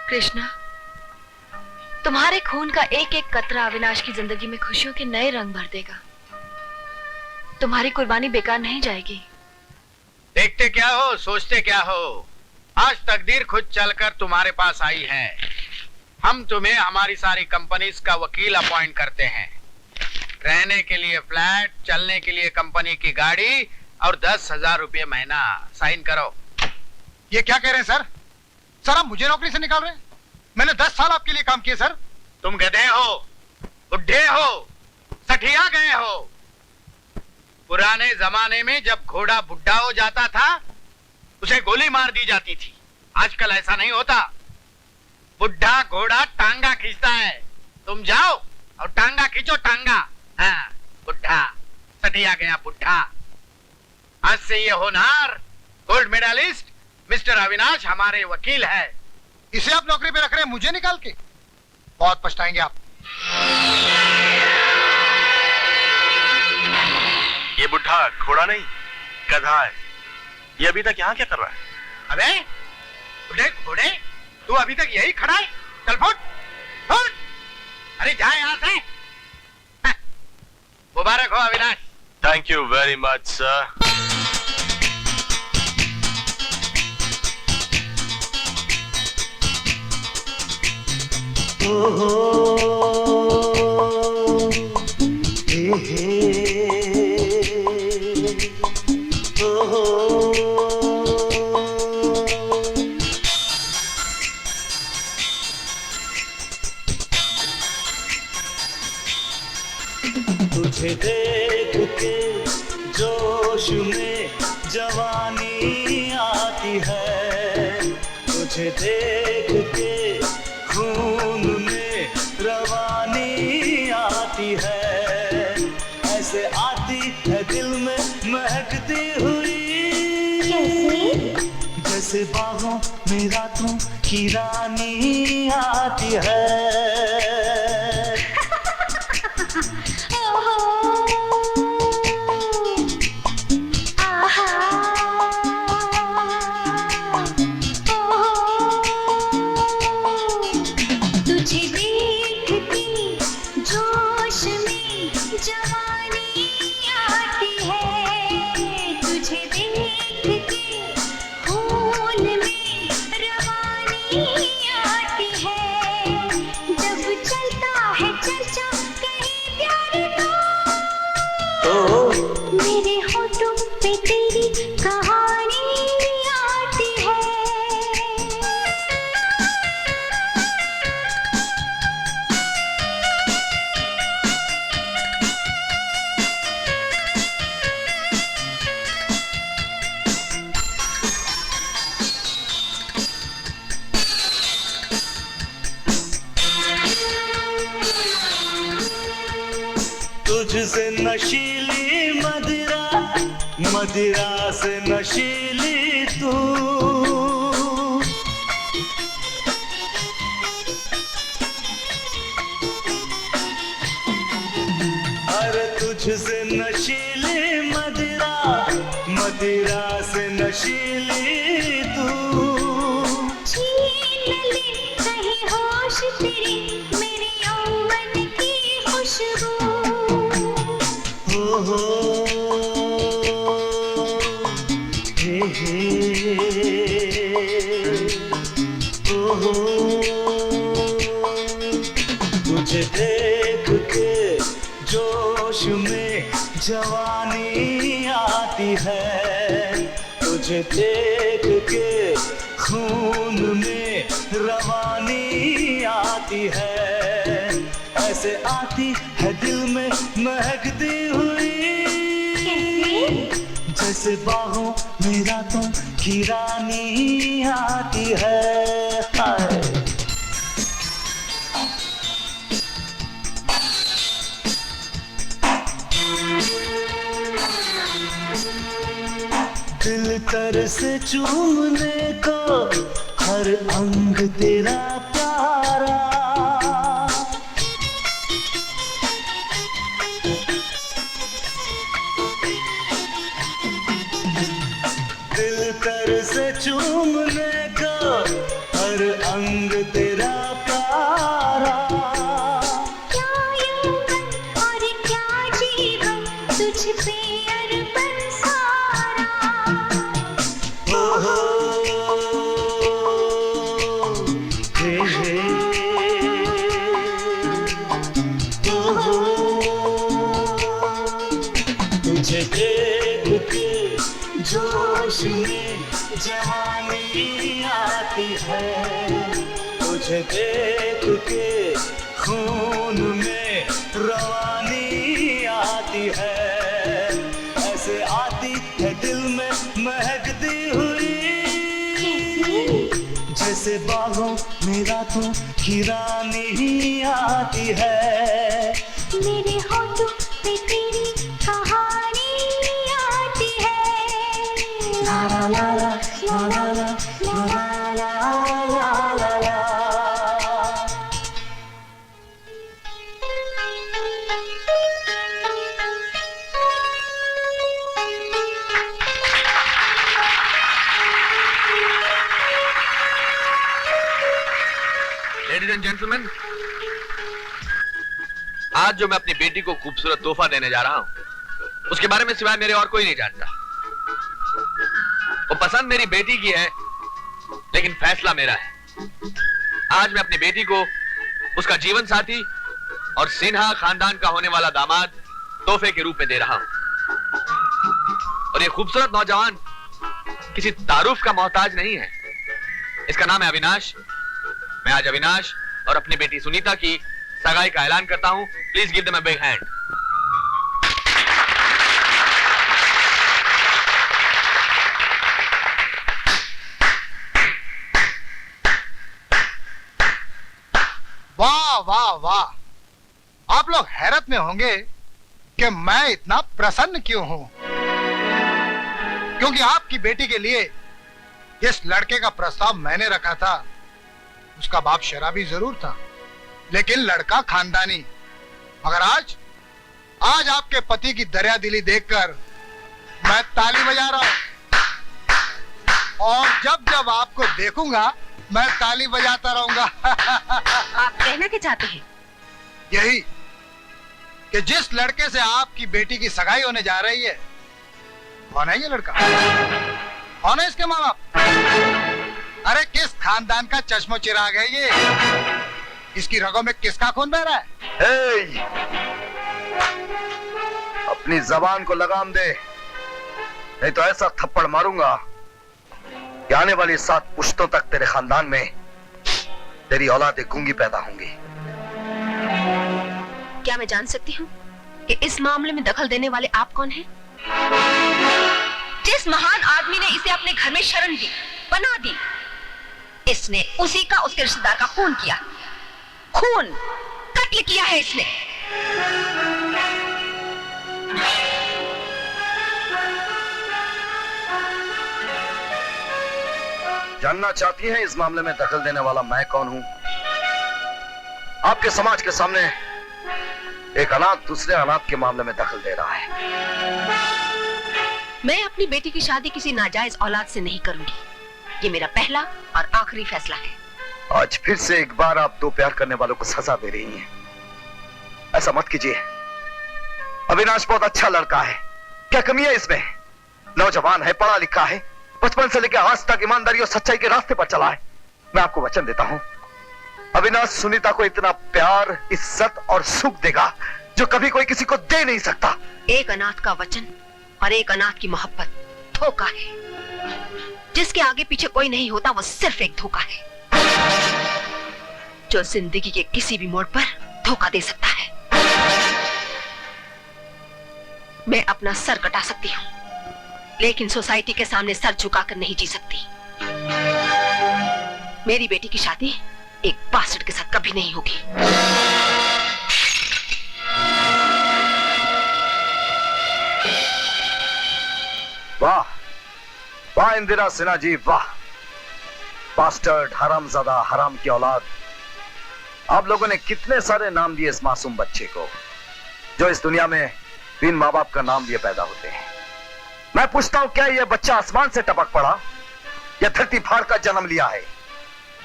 कृष्णा, तुम्हारे खून का एक एक कतरा अविनाश की जिंदगी में खुशियों के नए रंग भर देगा। तुम्हारी कुर्बानी बेकार नहीं जाएगी। देखते क्या हो, सोचते क्या हो, आज तकदीर खुद चलकर तुम्हारे पास आई है। हम तुम्हें हमारी सारी कंपनीज का वकील अपॉइंट करते हैं। रहने के लिए फ्लैट, चलने के लिए कंपनी की गाड़ी और 10,000 रुपये महीना। साइन करो। ये क्या कह रहे हैं सर? सर आप मुझे नौकरी से निकाल रहे हैं? मैंने 10 साल आपके लिए काम किए सर। तुम गधे हो, बुढ़े हो, सठिया गए हो। पुराने जमाने में जब घोड़ा बुढ़ा हो जाता था उसे गोली मार दी जाती थी। आजकल ऐसा नहीं होता। बुढ़ा घोड़ा टांगा खींचता है। तुम जाओ और टांगा खींचो, टांगा। हाँ, बुढ़ा, सठिया गया बुढ़ा। आज से ये होनहार गोल्ड मेडलिस्ट मिस्टर अविनाश हमारे वकील है। इसे आप नौकरी पे रख रहे हैं मुझे निकाल के? बहुत पछताएंगे आप। ये बुढ़ा घोड़ा नहीं, गधा है। ये अभी तक यहाँ क्या कर रहा है? अबे बुढ़े घोड़े, तू अभी तक यही खड़ा है? चल फुट फुट। अरे जा यहाँ से। मुबारक हो Avinash. Thank you very much sir. तुझे देख के जोश में जवानी आती है, तुझे देख के खून में रवानी आती है। ऐसे आती है दिल में महकती हुई, जैसे बाहों में रातों की रानी आती है। तुझसे नशीली मदिरा, मदिरा से नशीली तू। अरे तुझसे नशीली मदिरा, मदिरा से नशीली तू। छीन ले कहीं होश तेरी मेरी यौवन की खुशबू। हो हे हो तुझे देख के जोश में जवानी आती है, तुझे देख के खून में रवानी आती है, ऐसे आती है दिल में महकती हुई, जैसे बाहों में रातों की रानी आती है। हाय दिल तर से चूमने को हर अंग तेरा प्यारा, दिल तर से चूमने को हर अंग तेरा प्यारा। क्या यौवन और क्या जीवन तुझ पे अरपन सारा। हो हे हो तुझे देख के जोश में जवानी आती है, तुझे देख के खून में रवानी आती है, ऐसे आती है दिल में महकती हुई, जैसे बाहों में रातों की रानी आती है। मेरे होठों पे तेरी कहानी आती है। ला ला ला ला ला ला ला ला ला ला ला। लेडीज एंड जेंटलमैन, आज जो मैं अपनी बेटी को खूबसूरत तोहफा देने जा रहा हूं, उसके बारे में सिवाय मेरे और कोई नहीं जानता। वो पसंद मेरी बेटी की है, लेकिन फैसला मेरा है। आज मैं अपनी बेटी को उसका जीवन साथी और सिन्हा खानदान का होने वाला दामाद तोहफे के रूप में दे रहा हूं। और ये खूबसूरत नौजवान किसी तारुफ का मोहताज नहीं है। इसका नाम है अविनाश। मैं आज अविनाश और अपनी बेटी सुनीता की सगाई का ऐलान करता हूं। Please give them a big hand. वाह वाह वाह, आप लोग हैरत में होंगे कि मैं इतना प्रसन्न क्यों हूं। क्योंकि आपकी बेटी के लिए जिस लड़के का प्रस्ताव मैंने रखा था, उसका बाप शराबी जरूर था, लेकिन लड़का खानदानी। मगर आज आपके पति की दरिया दिली देखकर मैं ताली बजा रहा हूं, और जब जब आपको देखूंगा मैं ताली बजाता रहूंगा। आप कहना क्या चाहते हैं? यही कि जिस लड़के से आपकी बेटी की सगाई होने जा रही है, कौन है ये लड़का? कौन है इसके माँ बाप? अरे किस खानदान का चश्मो चिराग है ये? इसकी रगों में किसका खून बह रहा है? अपनी जबान को लगाम दे, नहीं तो ऐसा थप्पड़ मारूंगा कि आने वाली 7 पुश्तों तक तेरे खानदान में तेरी औलादें गूंगी पैदा होंगी। क्या मैं जान सकती हूँ कि इस मामले में दखल देने वाले आप कौन हैं? जिस महान आदमी ने इसे अपने घर में शरण दी, पनाह दी, इसने उसी का उसके रिश्तेदार का खून किया। खून, कत्ल किया है इसने। जानना चाहती हैं इस मामले में दखल देने वाला मैं कौन हूं? आपके समाज के सामने एक अनाथ दूसरे अनाथ के मामले में दखल दे रहा है। मैं अपनी बेटी की शादी किसी नाजायज औलाद से नहीं करूंगी। ये मेरा पहला और आखिरी फैसला है। आज फिर से एक बार आप दो प्यार करने वालों को सजा दे रही हैं। ऐसा मत कीजिए। अविनाश बहुत अच्छा लड़का है, क्या कमी है इसमें? नौजवान है, पढ़ा लिखा है, बचपन से लेकर आज तक ईमानदारी और सच्चाई के रास्ते पर चला है। मैं आपको वचन देता हूं, अविनाश सुनीता को इतना प्यार, इज्जत और सुख देगा जो कभी कोई किसी को दे नहीं सकता। एक अनाथ का वचन और एक अनाथ की मोहब्बत धोखा है। जिसके आगे पीछे कोई नहीं होता वो सिर्फ एक धोखा है, जो जिंदगी के किसी भी मोड़ पर धोखा दे सकता है। मैं अपना सर कटा सकती हूं, लेकिन सोसाइटी के सामने सर झुकाकर नहीं जी सकती। मेरी बेटी की शादी एक बास्टर्ड के साथ कभी नहीं होगी। वाह वाह इंदिरा सिन्हा जी, वाह। बास्टर्ड, हरामजादा, हराम की औलाद। आप लोगों ने कितने सारे नाम दिए इस मासूम बच्चे को, जो इस दुनिया में बिन माँ बाप का नाम लिए पैदा होते हैं। मैं पूछता हूं, क्या यह बच्चा आसमान से टपक पड़ा या धरती फाड़ का जन्म लिया है?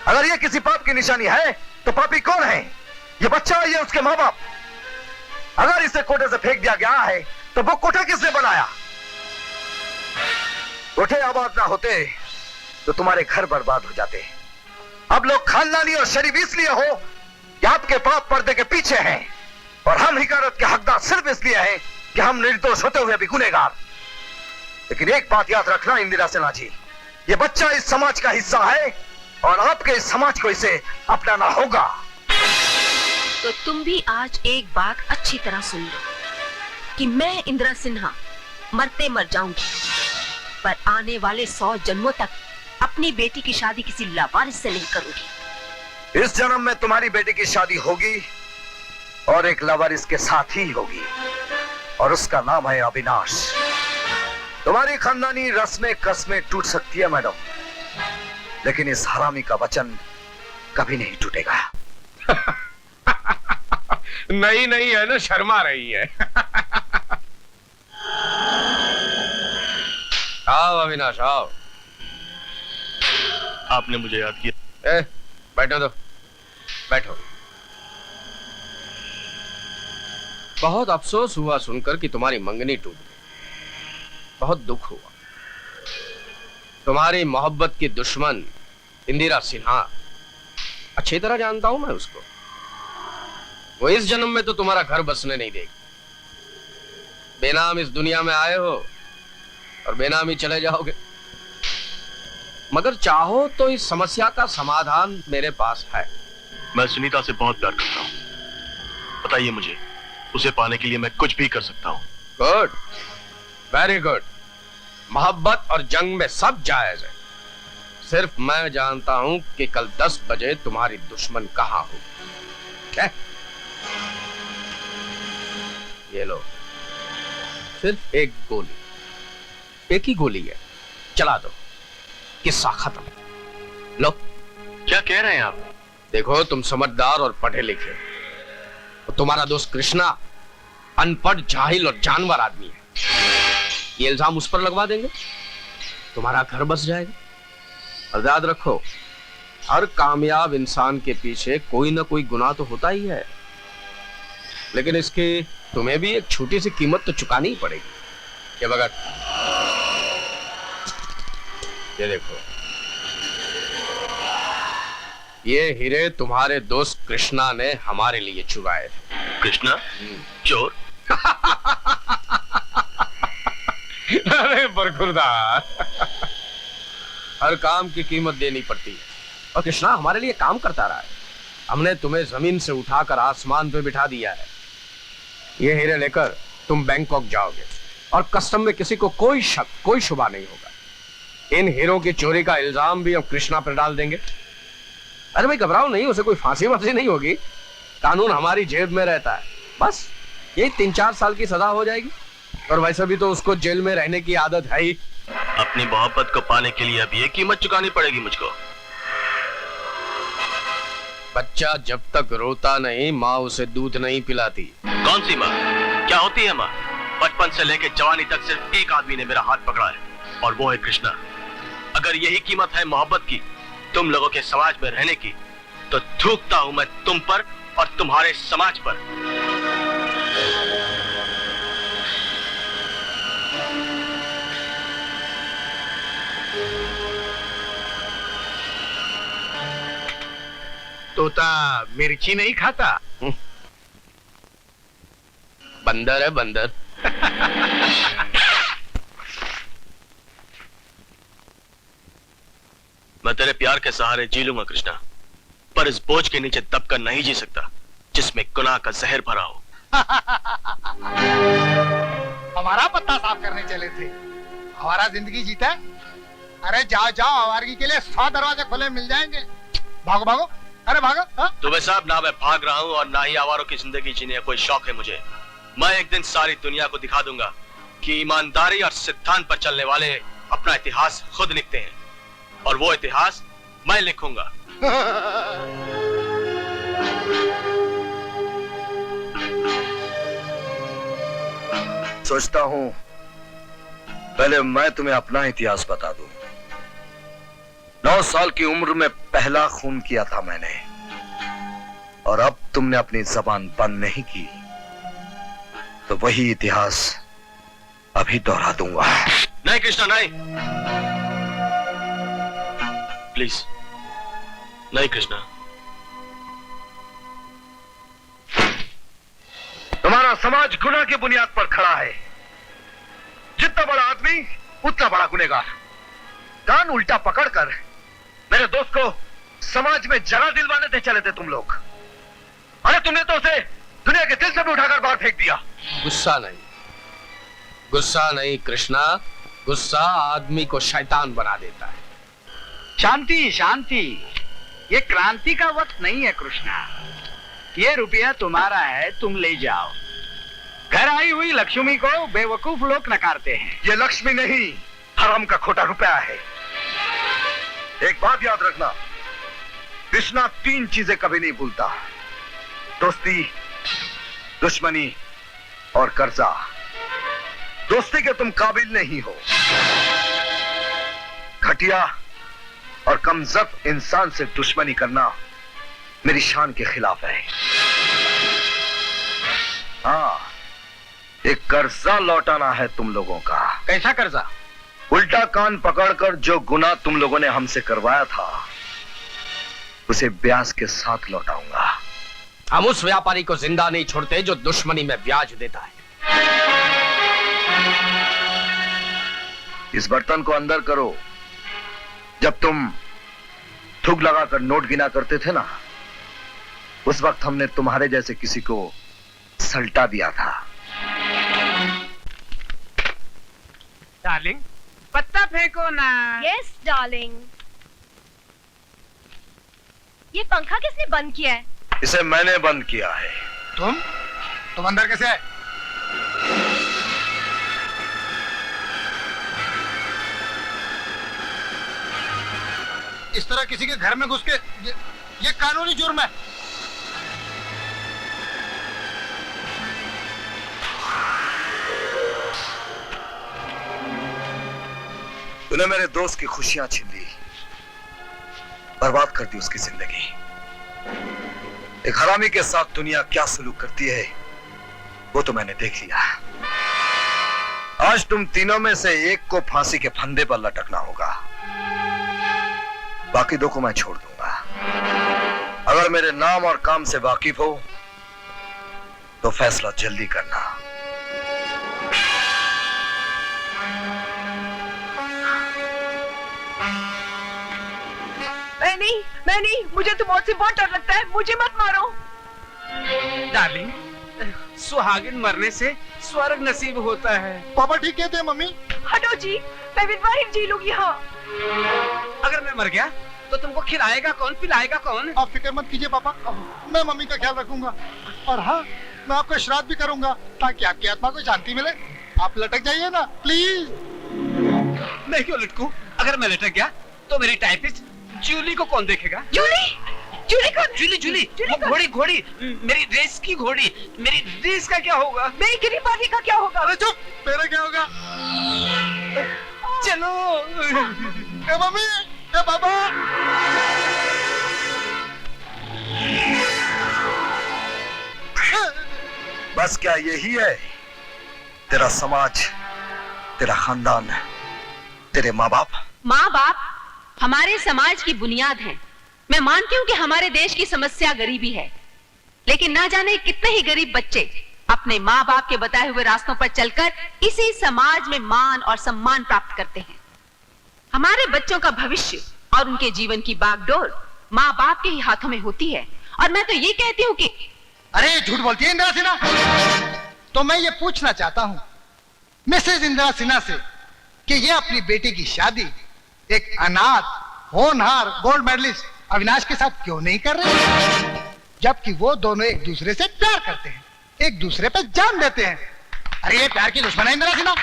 अगर यह किसी पाप की निशानी है तो पापी कौन है? यह बच्चा है या उसके माँ बाप? अगर इसे कोठे से फेंक दिया गया है तो वो कोठा किसने बनाया? कोठे आबाद ना होते तो तुम्हारे घर बर्बाद हो जाते। अब लोग खानदानी और शरीफ इसलिए हो कि आपके पाप पर्दे के पीछे हैं, और हम हिकारत के हकदार सिर्फ इसलिए हैं कि हम निर्दोष होते हुए भी गुनहगार। लेकिन एक बात याद रखना इंदिरा सिन्हा जी, ये बच्चा इस समाज का हिस्सा है और आपके इस समाज को इसे अपनाना होगा। तो तुम भी आज एक बात अच्छी तरह सुन लो कि मैं इंदिरा सिन्हा मरते मर जाऊंगी, पर आने वाले 100 जन्मों तक अपनी बेटी की शादी किसी लावारिस से नहीं करूंगी। इस जन्म में तुम्हारी बेटी की शादी होगी और एक लावारिस के साथ ही होगी, और उसका नाम है अविनाश। तुम्हारी खानदानी रस्में कसमें टूट सकती है मैडम, लेकिन इस हरामी का वचन कभी नहीं टूटेगा। नहीं नहीं है ना, शर्मा रही है। आओ अविनाश आओ। आपने मुझे याद किया। बैठो तो, बैठो। बहुत अफसोस हुआ सुनकर कि तुम्हारी मंगनी टूट गई। बहुत दुख हुआ। तुम्हारी मोहब्बत की दुश्मन इंदिरा सिन्हा, अच्छी तरह जानता हूं मैं उसको। वो इस जन्म में तो तुम्हारा घर बसने नहीं देगी। बेनाम इस दुनिया में आए हो और बेनाम ही चले जाओगे। मगर चाहो तो इस समस्या का समाधान मेरे पास है। मैं सुनीता से बहुत प्यार करता हूं, बताइए मुझे, उसे पाने के लिए मैं कुछ भी कर सकता हूं। Good, very good. मोहब्बत और जंग में सब जायज है। सिर्फ मैं जानता हूं कि कल 10 बजे तुम्हारी दुश्मन कहां हो। क्या? ये लो, सिर्फ एक गोली, एक ही गोली है, चला दो, किस्सा खत्म। लो। क्या कह रहे हैं आप? देखो, तुम समझदार और पढ़े लिखे, तो तुम्हारा दोस्त कृष्णा अनपढ़, जाहिल और जानवर आदमी है। ये इल्जाम उस पर लगवा देंगे, तुम्हारा घर बस जाएगा। और याद रखो, हर कामयाब इंसान के पीछे कोई ना कोई गुनाह तो होता ही है, लेकिन इसकी तुम्हें भी एक छोटी सी कीमत तो चुकानी ही पड़ेगी। ये भगत, ये देखो, ये हीरे तुम्हारे दोस्त कृष्णा ने हमारे लिए चुराए थे। कृष्णा चोर? अरे बरखुरदार, हर काम की कीमत देनी पड़ती है, और कृष्णा हमारे लिए काम करता रहा है। हमने तुम्हें जमीन से उठाकर आसमान पे बिठा दिया है। ये हीरे लेकर तुम बैंकॉक जाओगे और कस्टम में किसी को कोई शक, कोई शुबा नहीं होगा। इन हीरों की चोरी का इल्जाम भी हम कृष्णा पर डाल देंगे। अरे भाई घबराओ नहीं, उसे कोई फांसी वांसी नहीं होगी। कानून हमारी जेब में रहता है। बस यही 3-4 साल की सजा हो जाएगी, और वैसे भी तो उसको जेल में रहने की आदत है ही। अपनी मोहब्बत को पाने के लिए अब ये कीमत चुकानी पड़ेगी मुझको। बच्चा जब तक रोता नहीं माँ उसे दूध नहीं पिलाती। कौन सी माँ? क्या होती है माँ? बचपन से लेकर जवानी तक सिर्फ एक आदमी ने मेरा हाथ पकड़ा है, और वो है कृष्णा। अगर यही कीमत है मोहब्बत की, तुम लोगों के समाज में रहने की, तो थूकता हूं मैं तुम पर और तुम्हारे समाज पर। तोता मिर्ची नहीं खाता। बंदर है बंदर। मैं तेरे प्यार के सहारे जी लूंगा कृष्णा, पर इस बोझ के नीचे दबकर नहीं जी सकता जिसमें गुनाह का जहर भरा हो। हमारा पत्ता साफ करने चले थे, हमारा जिंदगी जीता है। अरे जाओ जाओ, आवारगी के लिए 100 दरवाजे खुले मिल जाएंगे। भागो भागो, अरे भागो। तुम्हें साहब, ना मैं भाग रहा हूँ और ना ही आवारों की जिंदगी जीने का कोई शौक है मुझे। मैं एक दिन सारी दुनिया को दिखा दूंगा कि ईमानदारी और सिद्धांत पर चलने वाले अपना इतिहास खुद लिखते हैं, और वो इतिहास मैं लिखूंगा। सोचता हूं पहले मैं तुम्हें अपना इतिहास बता दूं। 9 साल की उम्र में पहला खून किया था मैंने, और अब तुमने अपनी जबान बंद नहीं की, तो वही इतिहास अभी दोहरा दूंगा। नहीं कृष्णा, नहीं, प्लीज नहीं कृष्णा। तुम्हारा समाज गुनाह की बुनियाद पर खड़ा है। जितना बड़ा आदमी उतना बड़ा गुनहगार। कान उल्टा पकड़कर मेरे दोस्त को समाज में जरा दिलवाने थे चले थे तुम लोग। अरे तुमने तो उसे दुनिया के दिल से भी उठाकर बाहर फेंक दिया। गुस्सा नहीं, गुस्सा नहीं कृष्णा, गुस्सा आदमी को शैतान बना देता है। शांति शांति, ये क्रांति का वक्त नहीं है कृष्णा। ये रुपया तुम्हारा है, तुम ले जाओ। घर आई हुई लक्ष्मी को बेवकूफ लोग नकारते हैं। ये लक्ष्मी नहीं, हराम का खोटा रुपया है। एक बात याद रखना, कृष्णा 3 चीजें कभी नहीं भूलता: दोस्ती, दुश्मनी और कर्जा। दोस्ती के तुम काबिल नहीं हो। घटिया और कमजोर इंसान से दुश्मनी करना मेरी शान के खिलाफ है। हाँ, एक कर्जा लौटाना है तुम लोगों का। कैसा कर्जा? उल्टा कान पकड़कर जो गुनाह तुम लोगों ने हमसे करवाया था, उसे ब्याज के साथ लौटाऊंगा। हम उस व्यापारी को जिंदा नहीं छोड़ते जो दुश्मनी में ब्याज देता है। इस बर्तन को अंदर करो। जब तुम थूक लगाकर नोट गिना करते थे ना, उस वक्त हमने तुम्हारे जैसे किसी को सल्टा दिया था। डार्लिंग, पत्ता फेंको ना। Yes darling. ये पंखा किसने बंद किया है? इसे मैंने बंद किया है। तुम अंदर कैसे आए? इस तरह किसी के घर में घुस के ये कानूनी जुर्म है। तूने मेरे दोस्त की खुशियां छीन ली, बर्बाद कर दी उसकी जिंदगी। एक हरामी के साथ दुनिया क्या सलूक करती है वो तो मैंने देख लिया। आज तुम तीनों में से एक को फांसी के फंदे पर लटकना होगा, बाकी 2 को मैं छोड़ दूंगा। अगर मेरे नाम और काम से वाकिफ हो तो फैसला जल्दी करना। मैं नहीं, मुझे तो मौत से बहुत डर लगता है। मुझे मत मारो। डार्लिंग, सुहागिन मरने से स्वर्ग नसीब होता है। पापा ठीक कहते हैं मम्मी। हटो जी, मैं विधवा ही जी लूंगी। हाँ, अगर मैं मर गया तो तुमको खिलाएगा कौन, पिलाएगा कौन? आप फिक्र मत कीजिए पापा, मैं मम्मी का ख्याल रखूंगा। और हाँ, मैं आपका श्राद्ध भी करूंगा ताकि आपकी आत्मा को शांति मिले। आप लटक जाइए ना प्लीज। मैं क्यों लटकूं? अगर मैं लटक गया तो मेरी टाइपिस्ट जूली को कौन देखेगा? जूली? जूली कौन? जूली जूली घोड़ी घोड़ी, मेरी रेस की घोड़ी। मेरी रेस का क्या होगा? मेरी किटी पार्टी का क्या होगा? अरे चुप, मेरा क्या होगा? चलो। ए मम्मी, ए पापा। बस क्या यही है तेरा समाज, तेरा खानदान, तेरे माँ बाप? माँ बाप हमारे समाज की बुनियाद हैं। मैं मानती हूँ कि हमारे देश की समस्या गरीबी है, लेकिन ना जाने कितने ही गरीब बच्चे अपने माँ बाप के बताए हुए रास्तों पर चलकर इसी समाज में मान और सम्मान प्राप्त करते हैं। हमारे बच्चों का भविष्य और उनके जीवन की बागडोर माँ बाप के ही हाथों में होती है। और मैं तो ये कहती हूँ कि अरे झूठ बोलती है इंदिरा सिन्हा। तो मैं ये पूछना चाहता हूँ मिसेज इंदिरा सिन्हा से कि ये अपनी बेटी की शादी एक अनाथ होनहार गोल्ड मेडलिस्ट अविनाश के साथ क्यों नहीं कर रहे, जबकि वो दोनों एक दूसरे से प्यार करते हैं, एक दूसरे पे जान देते हैं। अरे ये प्यार की दुश्मन है इंदिरा सिन्हा।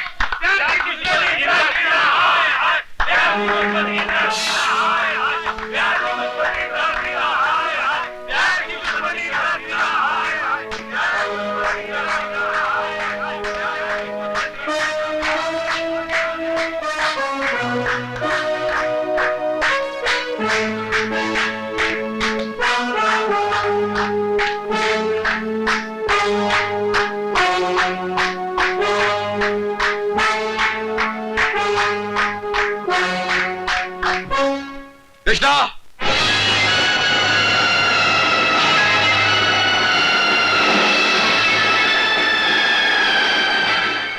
कृष्णा,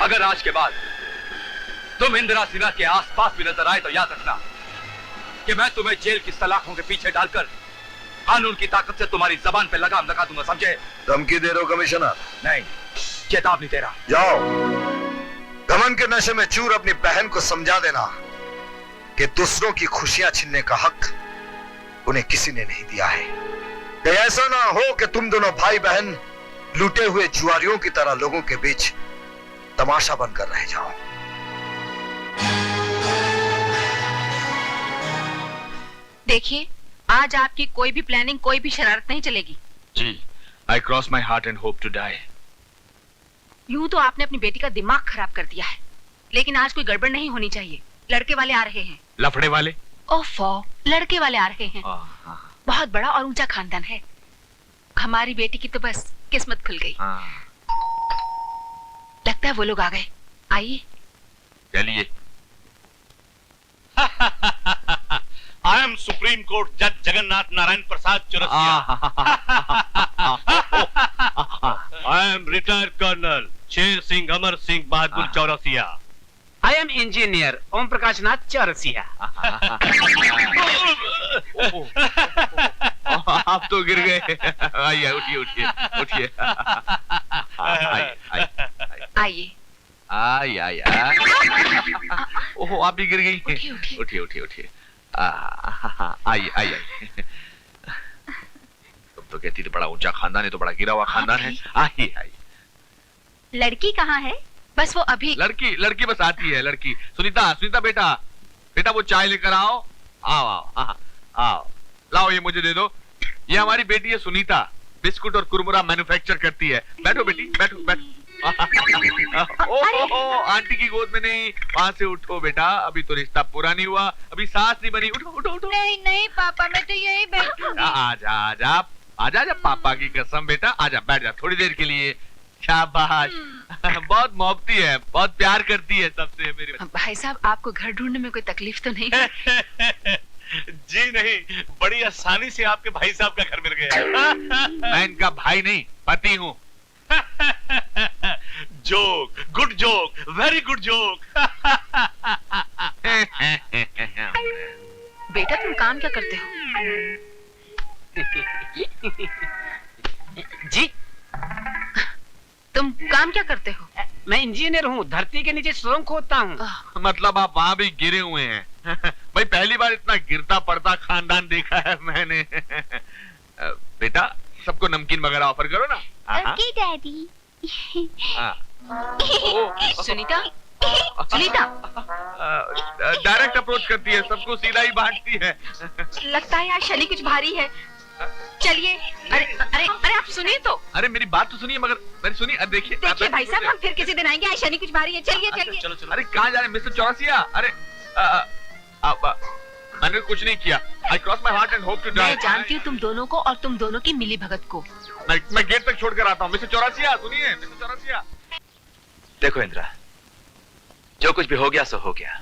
अगर आज के बाद तुम इंदिरा सिन्हा के आसपास भी नजर आए तो याद रखना कि मैं तुम्हें जेल की सलाखों के पीछे डालकर कानून की ताकत से तुम्हारी जबान पे लगाम लगा दूंगा, समझे? धमकी दे रहे हो कमिश्नर? नहीं, चेतावनी दे रहा। जाओ घमंड के नशे में चूर अपनी बहन को समझा देना कि दूसरों की खुशियां छीनने का हक उन्हें किसी ने नहीं दिया है। कि ऐसा ना हो कि तुम दोनों भाई बहन लूटे हुए जुआरियों की तरह लोगों के बीच तमाशा बनकर रह जाओ। देखिए, आज आपकी कोई भी प्लानिंग, कोई भी शरारत नहीं चलेगी। जी, I cross my heart and hope to die. यूं तो आपने अपनी बेटी का दिमाग खराब कर दिया है, लेकिन आज कोई गड़बड़ नहीं होनी चाहिए। लड़के वाले आ रहे हैं। लफड़े वाले? ओफो, लड़के वाले आ रहे हैं। बहुत बड़ा और ऊंचा खानदान है। हमारी बेटी की तो बस किस्मत खुल गई। लगता है वो लोग आ गए। आइए। चलिए। I am Supreme Court Judge Jagannath Narayan Prasad Chaurasia. I am retired Colonel Sher Singh Amar Singh Bahadur Chaurasia. I am engineer Om Prakash नाथ चौरसिया। आप तो गिर गए। आइए, उठिए उठिए उठिए। आइए आइए। ओहो, आप भी गिर गई। उठिए उठिए उठिए। आइए आइए। तुम तो कहती थी बड़ा ऊंचा खानदान है, तो बड़ा गिरा हुआ खानदान है। आइए आइए। लड़की कहाँ है? बस वो अभी। लड़की बस आती है। लड़की सुनीता बेटा वो चाय लेकर आओ। आओ लाओ, ये मुझे दे दो। ये हमारी बेटी है सुनीता, बिस्कुट और कुरमुरा मैन्युफैक्चर करती है। बैठो बेटी, बैठो। ओहो, आंटी की गोद में नहीं, वहां से उठो बेटा, अभी तो रिश्ता पूरा नहीं हुआ, अभी सास नहीं बनी। उठो। नहीं पापा, मैं तो यही बैठूंगी। आजा पापा की कसम बेटा, आजा बैठ जा थोड़ी देर के लिए। शाबाश। बहुत मोहब्बती है, बहुत प्यार करती है सबसे मेरी। भाई साहब, आपको घर ढूंढने में कोई तकलीफ तो नहीं? जी नहीं, बड़ी आसानी से आपके भाई साहब का घर मिल गया। मैं इनका भाई नहीं, पति हूँ। Joke, good joke, very good joke. बेटा, तुम काम क्या करते हो? जी, तुम काम क्या करते हो? मैं इंजीनियर हूँ, धरती के नीचे सुरंग खोदता हूँ। मतलब आप वहाँ भी गिरे हुए हैं? भाई पहली बार इतना गिरता पड़ता खानदान देखा है मैंने। बेटा, सबको नमकीन वगैरह ऑफर करो ना। Okay daddy. Sunita, Sunita direct approach करती है, सबको सीधा ही बांटती है। लगता है यार शनि कुछ भारी है। चलिए। अरे अरे अरे आप सुनिए तो। अरे मेरी बात तो सुनिए, मगर मेरी सुनिए। देखिए देखिए भाई साहब, हम फिर किसी दिन आएंगे। आज शनि कुछ भारी है। चलिए चलिए। चलो चलो। अरे कहाँ जा रहे हैं मिस्टर चौरसिया? अरे मैंने कुछ नहीं किया। I cross my heart and hope to die। मैं जानती हूँ तुम दोनों को और तुम दोनों की मिली भगत को। मैं गेट तक छोड़ कर आता हूँ। मिस्टर चौरसिया सुनिए, मिस्टर चौरसिया। देखो इंदिरा, जो कुछ भी हो गया सो हो गया।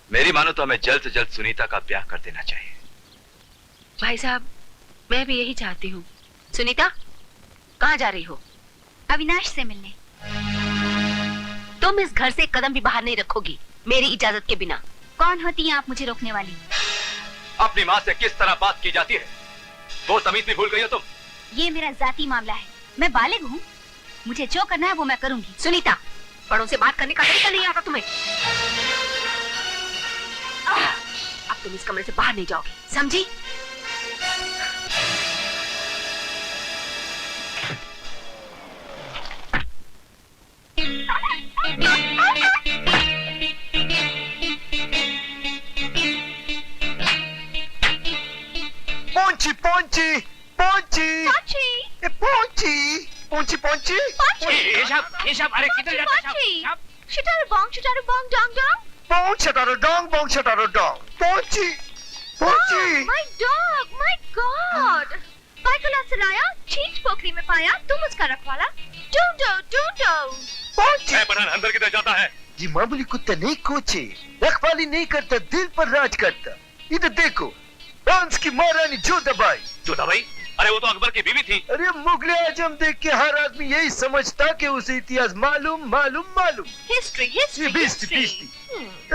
मेरी मानो तो हमें जल्द से जल्द सुनीता का ब्याह कर देना चाहिए। भाई साहब, मैं भी यही चाहती हूँ। सुनीता, कहाँ जा रही हो? अविनाश से मिलने। तुम इस घर से एक कदम भी बाहर नहीं रखोगी मेरी इजाजत के बिना। कौन होती हैं आप मुझे रोकने वाली? अपनी माँ से किस तरह बात की जाती है, वो तमीज भी भूल गई हो तुम। ये मेरा जाती मामला है। मैं बालिग हूँ, मुझे जो करना है वो मैं करूंगी। सुनीता, बड़ों से बात करने का तरीका नहीं आता तुम्हें। अब तुम इस कमरे से बाहर नहीं जाओगी, समझी? पोंची पोंची पोंची पोंची पोंची पोंची अरे किधर जाता है? शिटारू बॉन्ग डोंग डोंग। पोंच शटारो डोंग पोंची पोंची। My dog, my god. बाइकला से लाया, चींच पोखरी में पाया, तुम उसका रखवाला। ढूंढो। पोंची। बनाना अंदर किधर जाता है? जी मामूली कुत्ता नहीं कोचे, रखवाली नहीं करता, दिल पर राज करता। इधर देखो, फ्रांस की महारानी जोधाबाई। जोधाबाई? अरे वो तो अकबर की बीवी थी। अरे मुगले आजम देख के हर आदमी यही समझता कि उसे इतिहास मालूम। हिस्ट्री।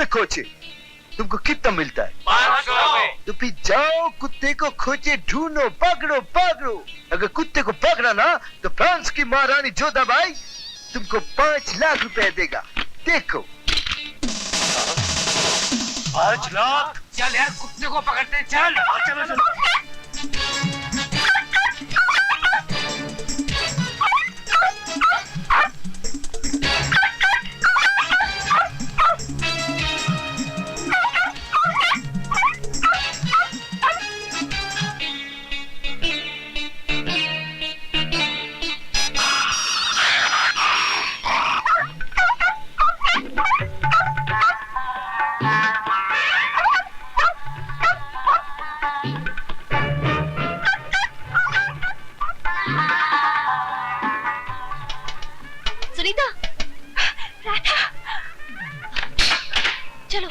कोचे, तुमको कितना मिलता है? 500। तो फिर जाओ कुत्ते को खोजे, ढूंढो, पकड़ो। अगर कुत्ते को पकड़ा ना तो फ्रांस की महारानी जोधाबाई तुमको 5 लाख रुपए देगा। देखो। 5 लाख? चल यार, कुत्ते को पकड़ते चल। चलो। सुनीता, चलो।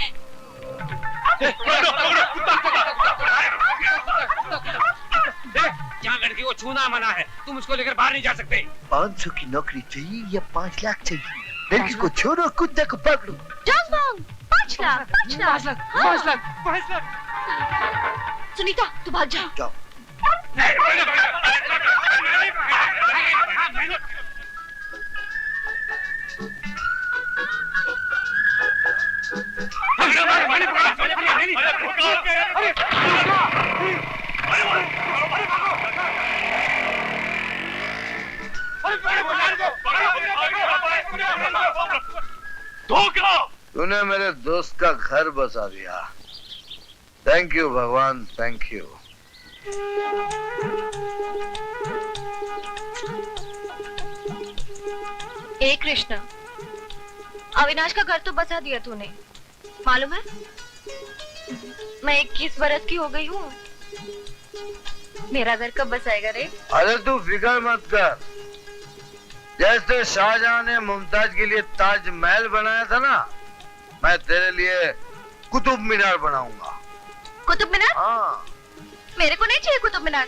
यहाँ लड़की को छूना मना है, तुम उसको लेकर बाहर नहीं जा सकते। 500 की नौकरी चाहिए या 5 लाख चाहिए? लड़की को छोड़ो, कुत्ते को पकड़ो। 5 लाख। सुनीता, तू भाग जा। तूने मेरे दोस्त का घर बसा दिया। थैंक यू भगवान, थैंक यू। ए कृष्णा, अविनाश का घर तो बसा दिया तूने, मालूम है? मैं 21 बरस की हो गई हूँ। मेरा घर कब बसाएगा रे? अरे तू फिक्र मत कर। जैसे शाहजहां ने मुमताज के लिए ताजमहल बनाया था ना, मैं तेरे लिए कुतुब मीनार बनाऊंगा। कुतुब मीनार? हाँ। मेरे को नहीं चाहिए कुतुब मीनार,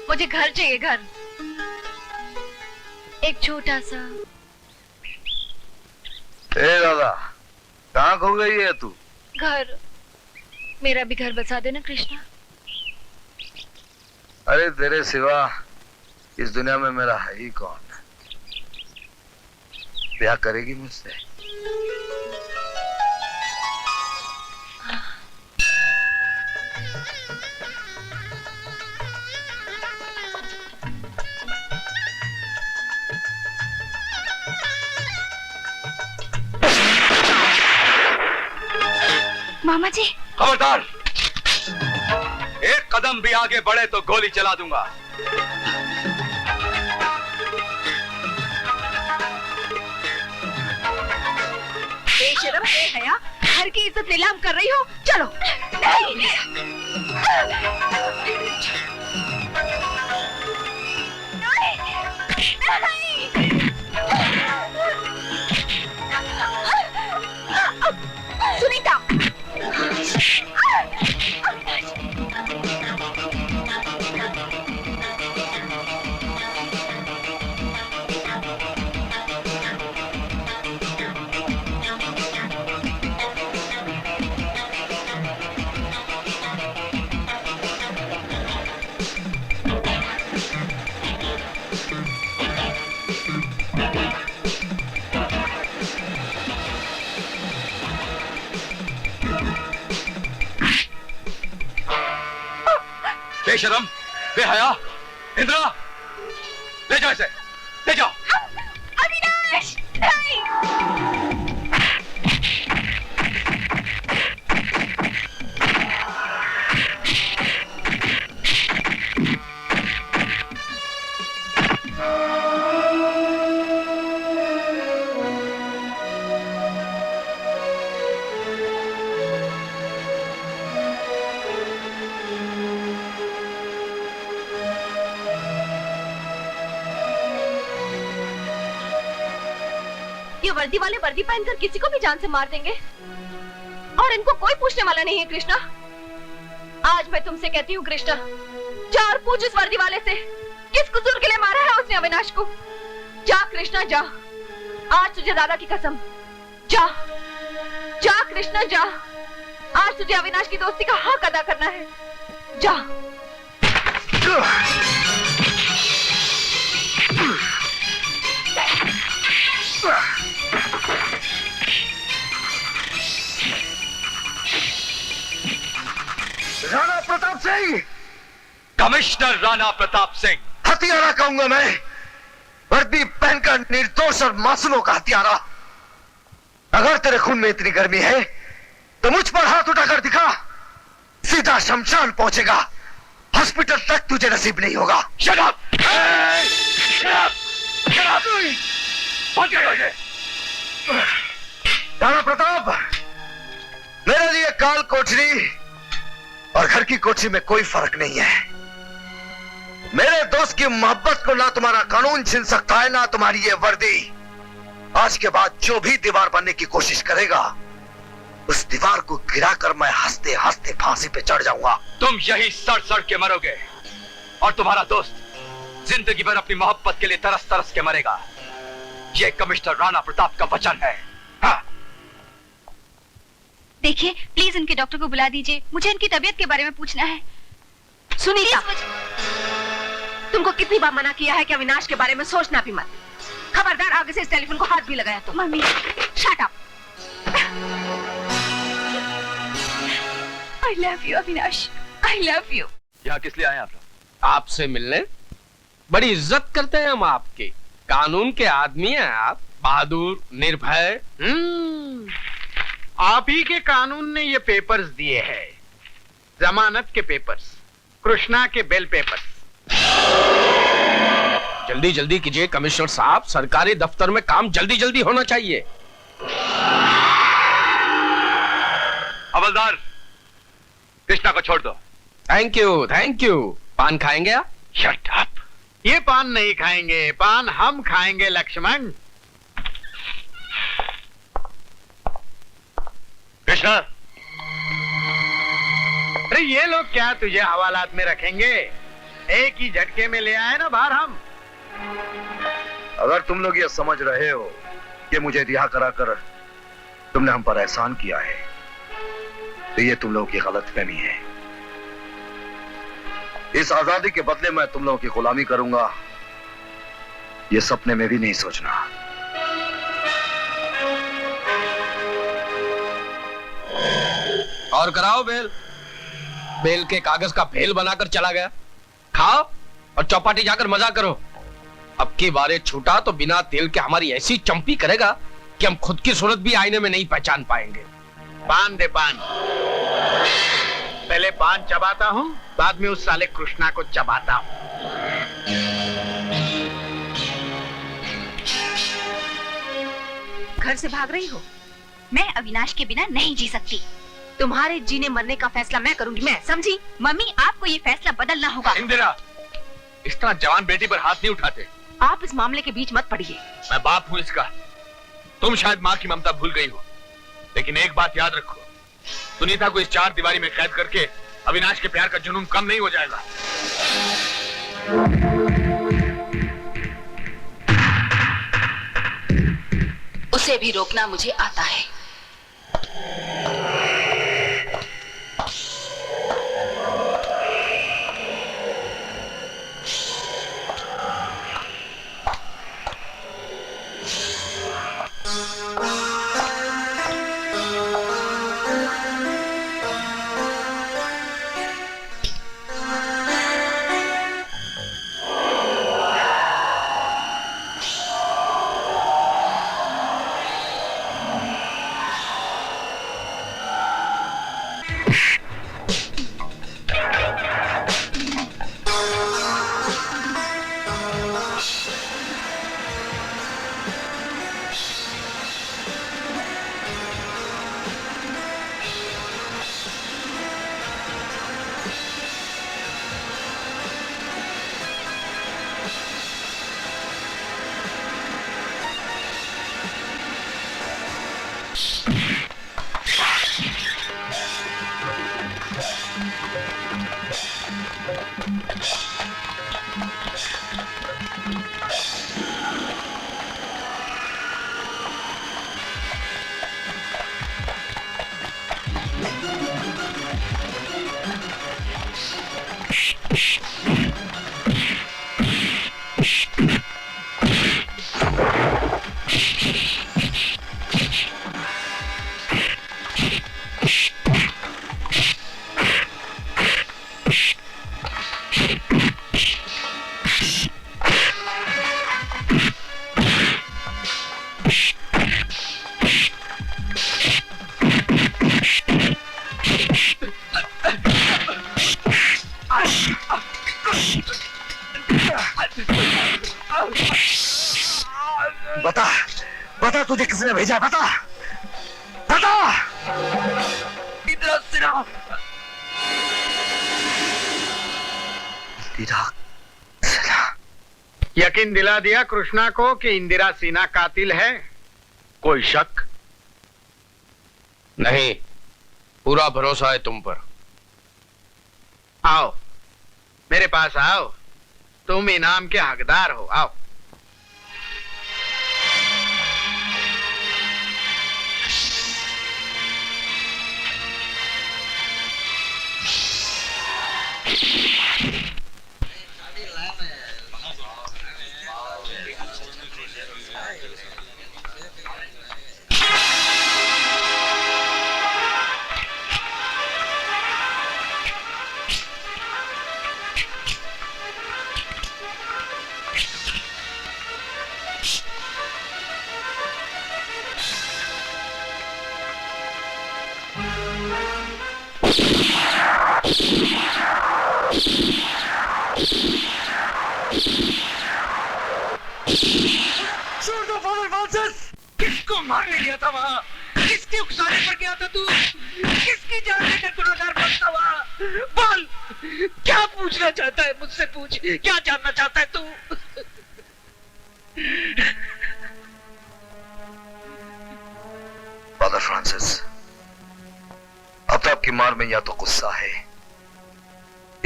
मुझे घर चाहिए, घर। एक छोटा सा। ए दादा, कहाँ खो गई है तू? घर, मेरा भी घर बसा देना कृष्णा। अरे तेरे सिवा इस दुनिया में मेरा है ही कौन? ब्याह करेगी मुझसे? मामा जी। खबरदार, एक कदम भी आगे बढ़े तो गोली चला दूंगा। बेशरम, बेहया, घर की इज्जत नीलाम कर रही हो? चलो। सुनीता, बेशरम, बेहया, इंद्रा, ले जाओ इसे, ले जाओ। अविनाश, नहीं। ये वर्दी वाले वर्दी पहनकर किसी को भी जान से मार देंगे और इनको कोई पूछने वाला नहीं है। कृष्णा, आज मैं तुमसे कहती हूँ कृष्णा, जा और पूछ इस वर्दी वाले से किस कसूर के लिए मारा है उसने अविनाश को। जा कृष्णा, जा, आज तुझे दादा की कसम, जा जा कृष्णा, जा, आज तुझे अविनाश की दोस्ती का हक अदा करना है। जा। राणा प्रताप सिंह, कमिश्नर राणा प्रताप सिंह। हत्यारा कहूंगा मैं, वर्दी पहनकर निर्दोष और मासूमों का हत्यारा। अगर तेरे खून में इतनी गर्मी है तो मुझ पर हाथ उठाकर दिखा, सीधा शमशान पहुंचेगा, हॉस्पिटल तक तुझे नसीब नहीं होगा। Shut up! Hey! Shut up! Shut up! पहुंच गए ये। राणा प्रताप, मेरे लिए काल कोठरी और घर की कोठरी में कोई फर्क नहीं है। मेरे दोस्त की मोहब्बत को ना तुम्हारा कानून छीन सकता है, ना तुम्हारी ये वर्दी। आज के बाद जो भी दीवार बनने की कोशिश करेगा, उस दीवार को गिराकर मैं हंसते हंसते फांसी पे चढ़ जाऊंगा। तुम यही सड़ सड़ के मरोगे और तुम्हारा दोस्त जिंदगी भर अपनी मोहब्बत के लिए तरस तरस के मरेगा। ये कमिश्नर राणा प्रताप का वचन है। हाँ। देखिए, प्लीज इनके डॉक्टर को बुला दीजिए, मुझे इनकी तबीयत के बारे में पूछना है। सुनीता, तुमको कितनी बार मना किया है कि अविनाश के बारे में सोचना भी मत। खबरदार, आगे से इस टेलीफोन को हाथ भी लगाया तो। Mummy, shut up. I love you, Avinash, I love you। यहाँ किस लिए आए आप लोग? आपसे मिलने। बड़ी इज्जत करते हैं हम आपकी। कानून के आदमी हैं आप, बहादुर, निर्भय। आप ही के कानून ने ये पेपर्स दिए हैं, जमानत के पेपर्स, कृष्णा के बेल पेपर्स। जल्दी जल्दी कीजिए कमिश्नर साहब, सरकारी दफ्तर में काम जल्दी जल्दी होना चाहिए। हवलदार, कृष्णा को छोड़ दो। Thank you, thank you. पान खाएंगे आप? Shut up. ये पान नहीं खाएंगे, पान हम खाएंगे लक्ष्मण। कृष्णा, अरे ये लोग क्या तुझे हवालात में रखेंगे? एक ही झटके में ले आए ना बाहर हम। अगर तुम लोग ये समझ रहे हो कि मुझे रिहा कराकर तुमने हम पर एहसान किया है, तो ये तुम लोगों की गलतफहमी है। इस आजादी के बदले मैं तुम लोगों की गुलामी करूंगा, ये सपने में भी नहीं सोचना। और कराओ बेल। बेल के कागज का भेल बनाकर चला गया। खाओ और चौपाटी जाकर मजा करो। अब की बारे छूटा तो बिना तेल के हमारी ऐसी चंपी करेगा कि हम खुद की सूरत भी आईने में नहीं पहचान पाएंगे। पान दे पान। पहले पान चबाता हूँ, बाद में उस साले कृष्णा को चबाता हूँ। घर से भाग रही हो? मैं अविनाश के बिना नहीं जी सकती। तुम्हारे जीने मरने का फैसला मैं करूंगी, मैं समझी? मम्मी, आपको ये फैसला बदलना होगा। इंदिरा, इस तरह जवान बेटी पर हाथ नहीं उठाते। आप इस मामले के बीच मत पड़िए। मैं बाप हूँ इसका। तुम शायद माँ की ममता भूल गई हो, लेकिन एक बात याद रखो, सुनीता को इस चार दीवारी में कैद करके अविनाश के प्यार का जुनून कम नहीं हो जाएगा। उसे भी रोकना मुझे आता है। बता, बता तुझे किसने भेजा, बता, बता। इंदिरा सिन्हा। यकीन दिला दिया कृष्णा को कि इंदिरा सिन्हा कातिल है? कोई शक नहीं, पूरा भरोसा है तुम पर। आओ मेरे पास आओ, तुम इनाम के हकदार हो, आओ। किसको मारने गया था वहाँ? किसके उकसाने पर गया था तू? किसकी जान लेकर गुनहगार बनता वहाँ? बोल, क्या पूछना चाहता है मुझसे? पूछ, क्या जानना चाहता है तू? फादर फ्रांसिस, अब तो आपकी मार में या तो गुस्सा है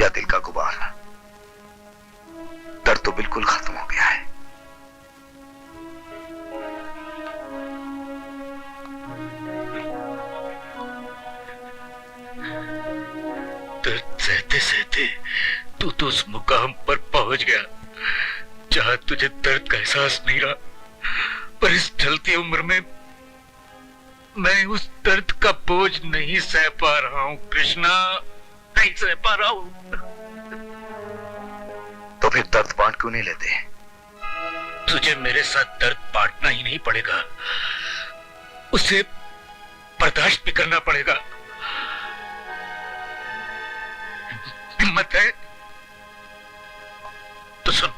या दिल का गुबार। दर्द तो बिल्कुल खत्म हो गया है। दर्द सहते सहते तू तो उस मुकाम पर पहुंच गया जहां तुझे दर्द का एहसास नहीं रहा, पर इस ढलती उम्र में मैं उस दर्द का बोझ नहीं सह पा रहा हूं कृष्णा, नहीं सह पा रहा हूं। तो फिर दर्द बांट क्यों नहीं लेते? तुझे मेरे साथ दर्द बांटना ही नहीं पड़ेगा, उसे बर्दाश्त भी करना पड़ेगा। हिम्मत है तो सुन,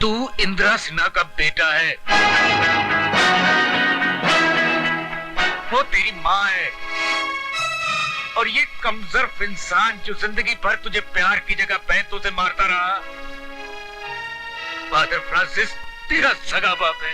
तू इंदिरा सिन्हा का बेटा है, वो तेरी माँ है, और ये कमजोर इंसान जो जिंदगी भर तुझे प्यार की जगह पैंतों से मारता रहा, फादर फ्रांसिस तेरा सगा बाप है।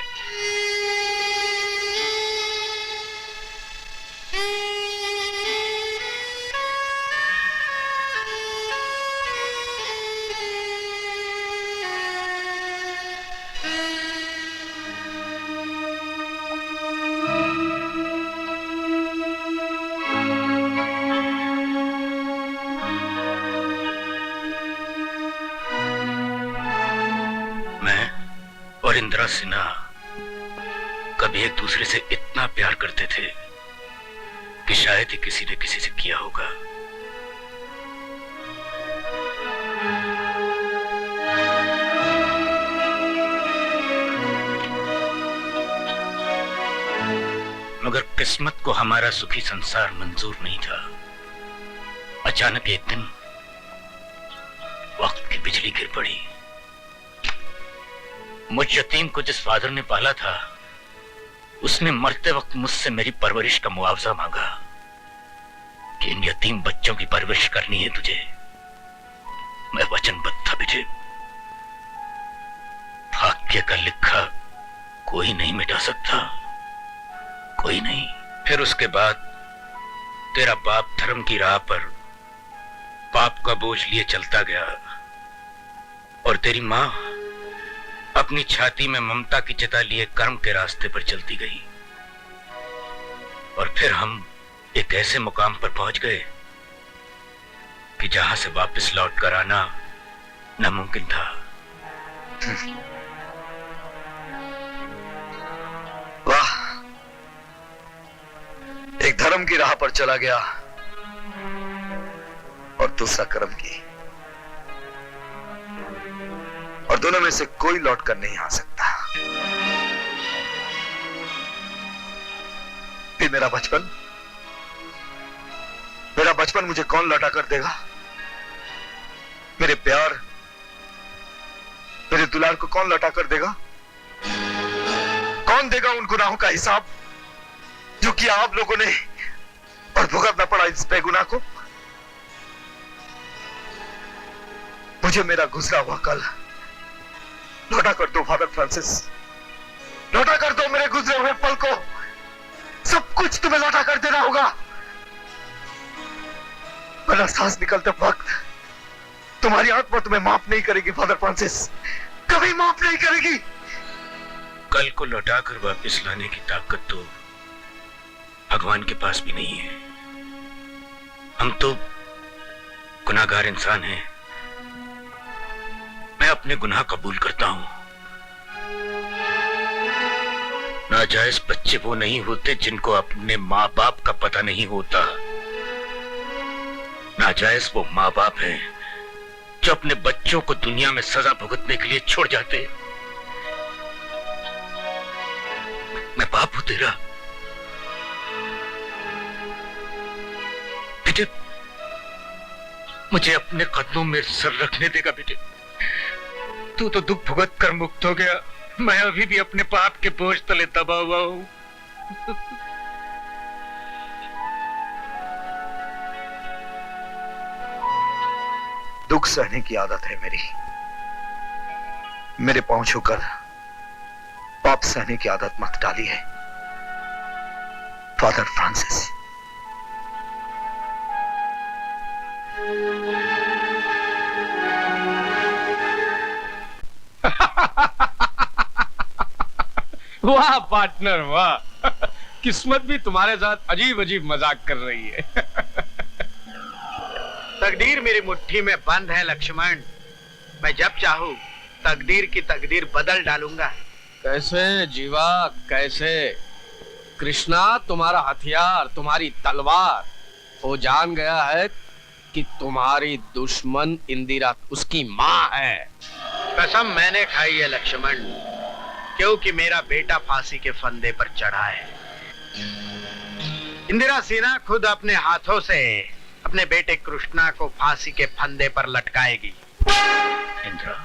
इंदिरा सिन्हा कभी एक दूसरे से इतना प्यार करते थे कि शायद ही किसी ने किसी से किया होगा। मगर किस्मत को हमारा सुखी संसार मंजूर नहीं था। अचानक एक दिन वक्त की बिजली गिर पड़ी। मुझ यतीम को जिस फादर ने पाला था, उसने मरते वक्त मुझसे मेरी परवरिश का मुआवजा मांगा कि इन यतीम बच्चों की परवरिश करनी है तुझे। मैं वचनबद्ध था बेटे। भाग्य का लिखा कोई नहीं मिटा सकता, कोई नहीं। फिर उसके बाद तेरा बाप धर्म की राह पर पाप का बोझ लिए चलता गया, और तेरी मां अपनी छाती में ममता की चिता लिए कर्म के रास्ते पर चलती गई। और फिर हम एक ऐसे मुकाम पर पहुंच गए कि जहां से वापस लौट कर आना नामुमकिन था। वाह, एक धर्म की राह पर चला गया और दूसरा कर्म की, और दोनों में से कोई लौट कर नहीं आ सकता। फिर मेरा बचपन मुझे कौन लौटा कर देगा? मेरे प्यार, मेरे दुलार को कौन लौटा कर देगा? कौन देगा उन गुनाहों का हिसाब जो किया आप लोगों ने और भुगतना पड़ा इस बेगुनाह को? मुझे मेरा गुजरा हुआ कल लौटा कर दो फादर फ्रांसिस, लौटा कर दो मेरे गुजरे हुए पल को। सब कुछ तुम्हें लौटा कर देना होगा, वरना सांस निकलते वक्त तुम्हारी आत्मा तुम्हें माफ नहीं करेगी फादर फ्रांसिस, कभी माफ नहीं करेगी। कल को लौटा कर वापस लाने की ताकत तो भगवान के पास भी नहीं है। हम तो गुनाहगार इंसान हैं। मैं अपने गुनाह कबूल करता हूं। नाजायज बच्चे वो नहीं होते जिनको अपने माँ बाप का पता नहीं होता। नाजायज वो माँ बाप हैं जो अपने बच्चों को दुनिया में सजा भुगतने के लिए छोड़ जाते। मैं बाप हूं तेरा बेटे, मुझे अपने कदमों में सर रखने देगा बेटे। तू तो दुख भुगत कर मुक्त हो गया, मैं अभी भी अपने पाप के बोझ तले दबा हुआ हूं। दुख सहने की आदत है मेरी। मेरे पांव छूकर पाप सहने की आदत मत डाली है फादर फ्रांसिस। वाह पार्टनर वाह, किस्मत भी तुम्हारे साथ अजीब अजीब मजाक कर रही है। तकदीर मेरी मुट्ठी में बंद है लक्ष्मण, मैं जब चाहूं तकदीर की तकदीर बदल डालूंगा। कैसे जीवा, कैसे? कृष्णा तुम्हारा हथियार, तुम्हारी तलवार, वो जान गया है कि तुम्हारी दुश्मन इंदिरा उसकी माँ है। कसम मैंने खाई है लक्ष्मण, क्योंकि मेरा बेटा फांसी के फंदे पर चढ़ा है। इंदिरा सिन्हा खुद अपने हाथों से अपने बेटे कृष्णा को फांसी के फंदे पर लटकाएगी। इंदिरा,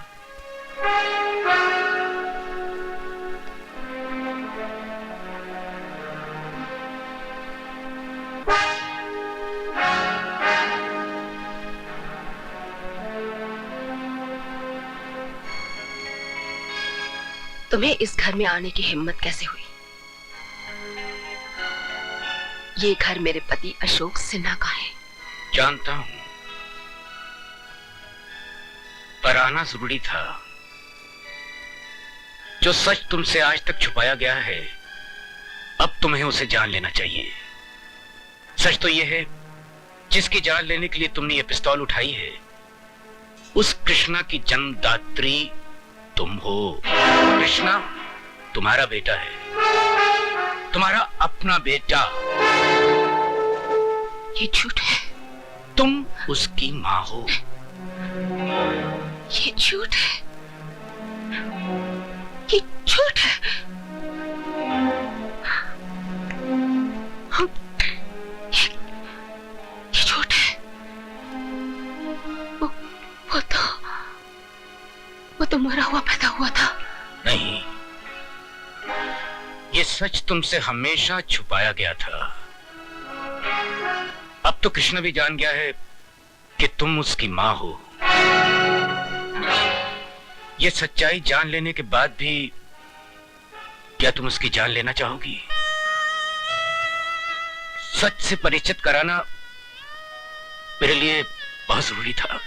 तुम्हें इस घर में आने की हिम्मत कैसे हुई? ये घर मेरे पति अशोक सिन्हा का है। जानता हूं, पर आना जरूरी था। जो सच तुमसे आज तक छुपाया गया है, अब तुम्हें उसे जान लेना चाहिए। सच तो यह है, जिसकी जान लेने के लिए तुमने ये पिस्तौल उठाई है, उस कृष्णा की जन्मदात्री तुम हो। कृष्णा तुम्हारा बेटा है, तुम्हारा अपना बेटा। ये झूठ है। तुम उसकी मां हो। ये झूठ है। ये झूठ है। ये झूठ है। वो तो मरा हुआ पैदा हुआ था। नहीं, ये सच तुमसे हमेशा छुपाया गया था। अब तो कृष्ण भी जान गया है कि तुम उसकी मां हो। ये सच्चाई जान लेने के बाद भी क्या तुम उसकी जान लेना चाहोगी? सच से परिचित कराना मेरे लिए बहुत जरूरी था।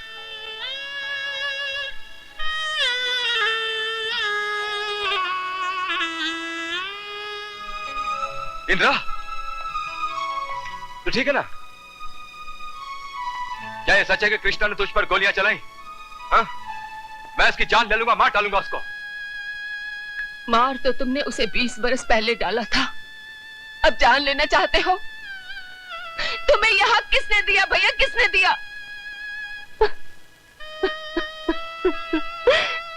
इंदिरा, तो ठीक है ना? क्या ये सच है कि कृष्णा ने तुझ पर गोलियां चलाई? हाँ? मैं इसकी जान ले लूंगा, मार डालूंगा उसको। मार तो तुमने उसे 20 बरस पहले डाला था, अब जान लेना चाहते हो? तुम्हें यह हक किसने दिया भैया, किसने दिया?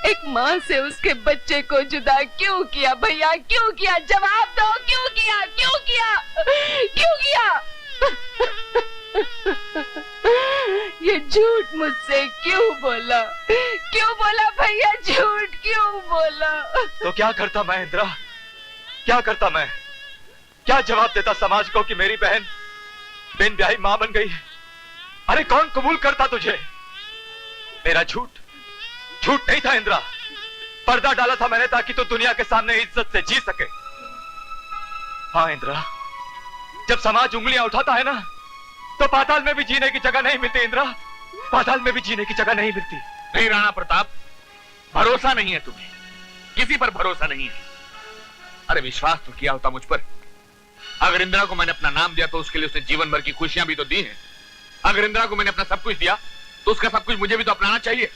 एक माँ से उसके बच्चे को जुदा क्यों किया भैया, क्यों किया? जवाब दो, क्यों किया, क्यों किया, क्यों किया? ये झूठ मुझसे क्यों बोला, क्यों बोला भैया, झूठ क्यों बोला? तो क्या करता मैं इंदिरा, क्या करता मैं? क्या जवाब देता समाज को कि मेरी बहन बिन ब्याही मां बन गई? अरे कौन कबूल करता तुझे? मेरा झूठ झूठ नहीं था इंदिरा, पर्दा डाला था मैंने ताकि तू दुनिया के सामने इज्जत से जी सके। हाँ इंदिरा, जब समाज उंगलियां उठाता है ना, तो पाताल में भी जीने की जगह नहीं मिलती इंदिरा, पाताल में भी जीने की जगह नहीं मिलती। नहीं राणा प्रताप, भरोसा नहीं है तुम्हें, किसी पर भरोसा नहीं है। अरे विश्वास तो किया होता मुझ पर। अगर इंदिरा को मैंने अपना नाम दिया तो उसके लिए उसने जीवन भर की खुशियां भी तो दी हैं। अगर इंदिरा को मैंने अपना सब कुछ दिया तो उसका सब कुछ मुझे भी तो अपनाना चाहिए।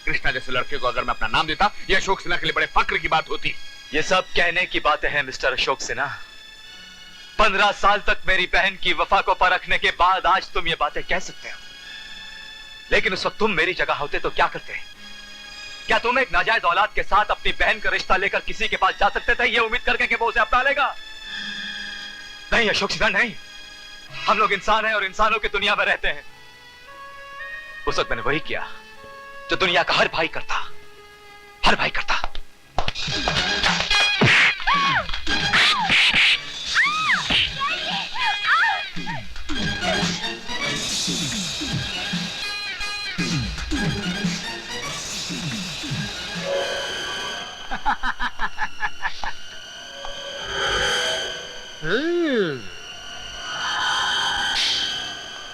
कृष्णा जैसे लड़के को अगर मैं अपना नाम देता, यह अशोक सिन्हा के लिए बड़े फक्र की बात होती। ये सब कहने की बातें हैं मिस्टर अशोक सिन्हा। 15 साल तक मेरी बहन की वफा को परखने के बाद आज तुम ये बातें कह सकते हो, लेकिन उस वक्त तुम मेरी जगह होते तो क्या करते? क्या तुम एक नाजायज औलाद के साथ अपनी बहन का रिश्ता लेकर किसी के पास जा सकते थे, ये उम्मीद करके कि वो उसे अपना लेगा? नहीं अशोक सिन्हा, नहीं। हम लोग इंसान हैं और इंसानों की दुनिया में रहते हैं। उस वक्त मैंने वही किया जो दुनिया का हर भाई करता, हर भाई करता।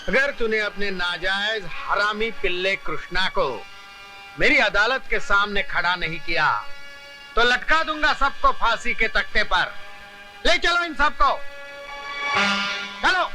अगर तूने अपने नाजायज हरामी पिल्ले कृष्णा को मेरी अदालत के सामने खड़ा नहीं किया तो लटका दूंगा सबको फांसी के तख्ते पर। ले चलो इन सबको, चलो।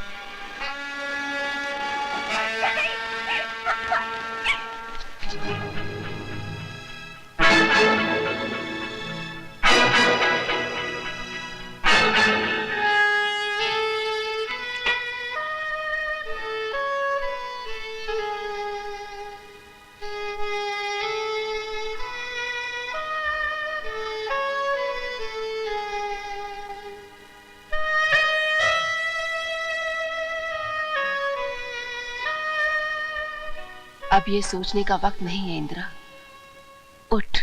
अब ये सोचने का वक्त नहीं है इंदिरा। उठ,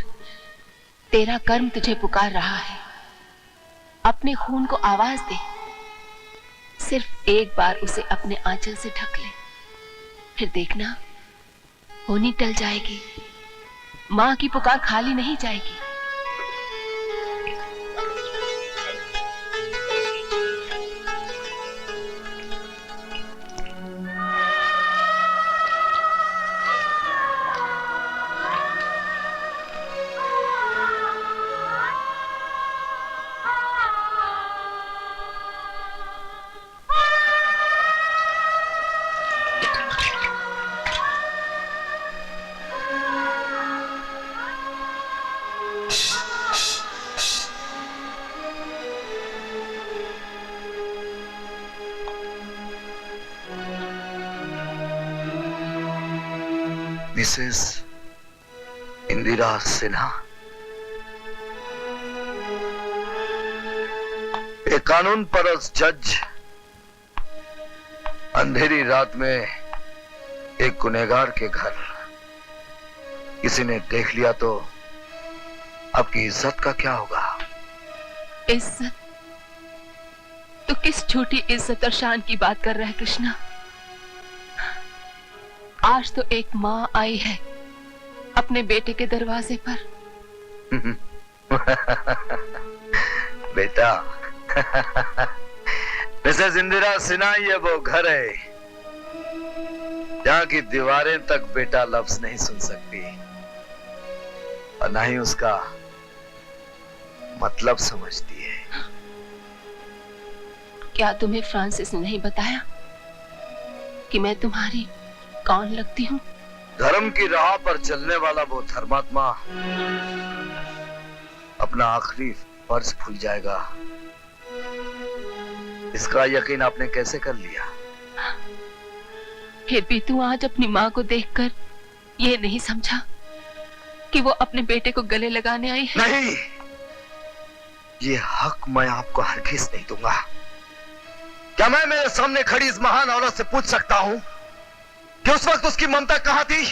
तेरा कर्म तुझे पुकार रहा है। अपने खून को आवाज दे। सिर्फ एक बार उसे अपने आंचल से ढक ले, फिर देखना होनी टल जाएगी। मां की पुकार खाली नहीं जाएगी। मिसेस इंदिरा सिन्हा, एक कानून परस्त जज अंधेरी रात में एक गुनहगार के घर किसी ने देख लिया तो आपकी इज्जत का क्या होगा? इज्जत? तो किस छोटी इज्जत और शान की बात कर रहा है कृष्णा? आज तो एक माँ आई है अपने बेटे के दरवाजे पर। बेटा, मिसेस इंदिरा सिन्हा, ये वो घर है जहाँ की दीवारें तक बेटा लफ्ज नहीं सुन सकती और ना ही उसका मतलब समझती है। क्या तुम्हें फ्रांसिस ने नहीं बताया कि मैं तुम्हारी कौन लगती हूँ? धर्म की राह पर चलने वाला वो धर्मात्मा अपना आखिरी फर्ज भूल जाएगा, इसका यकीन आपने कैसे कर लिया? फिर भी तू आज अपनी माँ को देखकर ये नहीं समझा कि वो अपने बेटे को गले लगाने आई है? नहीं, ये हक मैं आपको हरगिज नहीं दूंगा। क्या मैं मेरे सामने खड़ी इस महान औरत से पूछ सकता हूं कि उस वक्त उसकी ममता कहां थी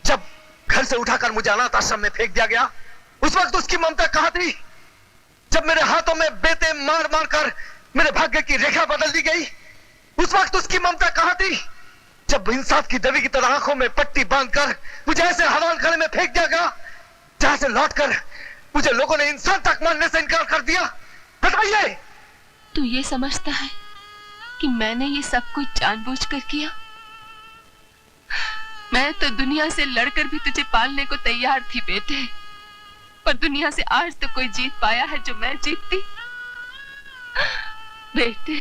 जब घर से उठाकर मुझे अनाथ आश्रम में फेंक दिया गया? उस वक्त उसकी ममता कहां थी जब मेरे हाथों में बेटे मार मार कर मेरे भाग्य की रेखा बदल दी गई? उस वक्त उसकी ममता कहां थी जब इंसाफ की दवी की तरह आंखों में पट्टी बांधकर मुझे ऐसे हवाल खाने में फेंक दिया गया जहां से लौटकर मुझे लोगों ने इंसान तक मानने से इनकार कर दिया? बताइए। तू ये समझता है कि मैंने ये सब कुछ जानबूझकर किया? मैं तो दुनिया से लड़कर भी तुझे पालने को तैयार थी बेटे, पर दुनिया से आज तो कोई जीत पाया है जो मैं जीतती। बेटे,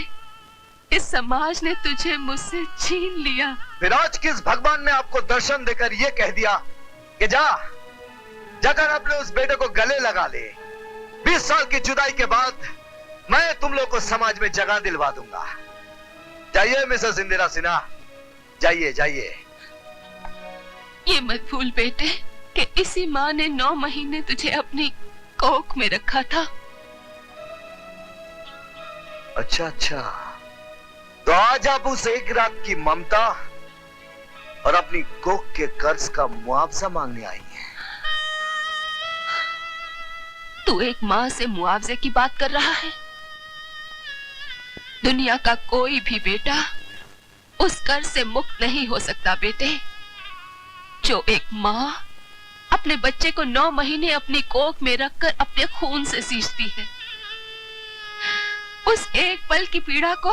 इस समाज ने तुझे मुझसे छीन लिया। फिर आज किस भगवान ने आपको दर्शन देकर यह कह दिया कि जाकर अपने उस बेटे को गले लगा ले? 20 साल की जुदाई के बाद मैं तुम लोग को समाज में जगह दिलवा दूंगा। जाइए मिसेस इंदिरा सिन्हा, जाइए जाइए। ये मत भूल बेटे कि इसी माँ ने 9 महीने तुझे अपनी कोख में रखा था। अच्छा, तो आज आप उस एक रात की ममता और अपनी कोख के कर्ज का मुआवजा मांगने आई हैं। तू एक माँ से मुआवजे की बात कर रहा है? दुनिया का कोई भी बेटा उस कर्ज से मुक्त नहीं हो सकता बेटे, जो एक माँ अपने बच्चे को 9 महीने अपनी कोख में रखकर अपने खून से सींचती है। उस एक पल की पीड़ा को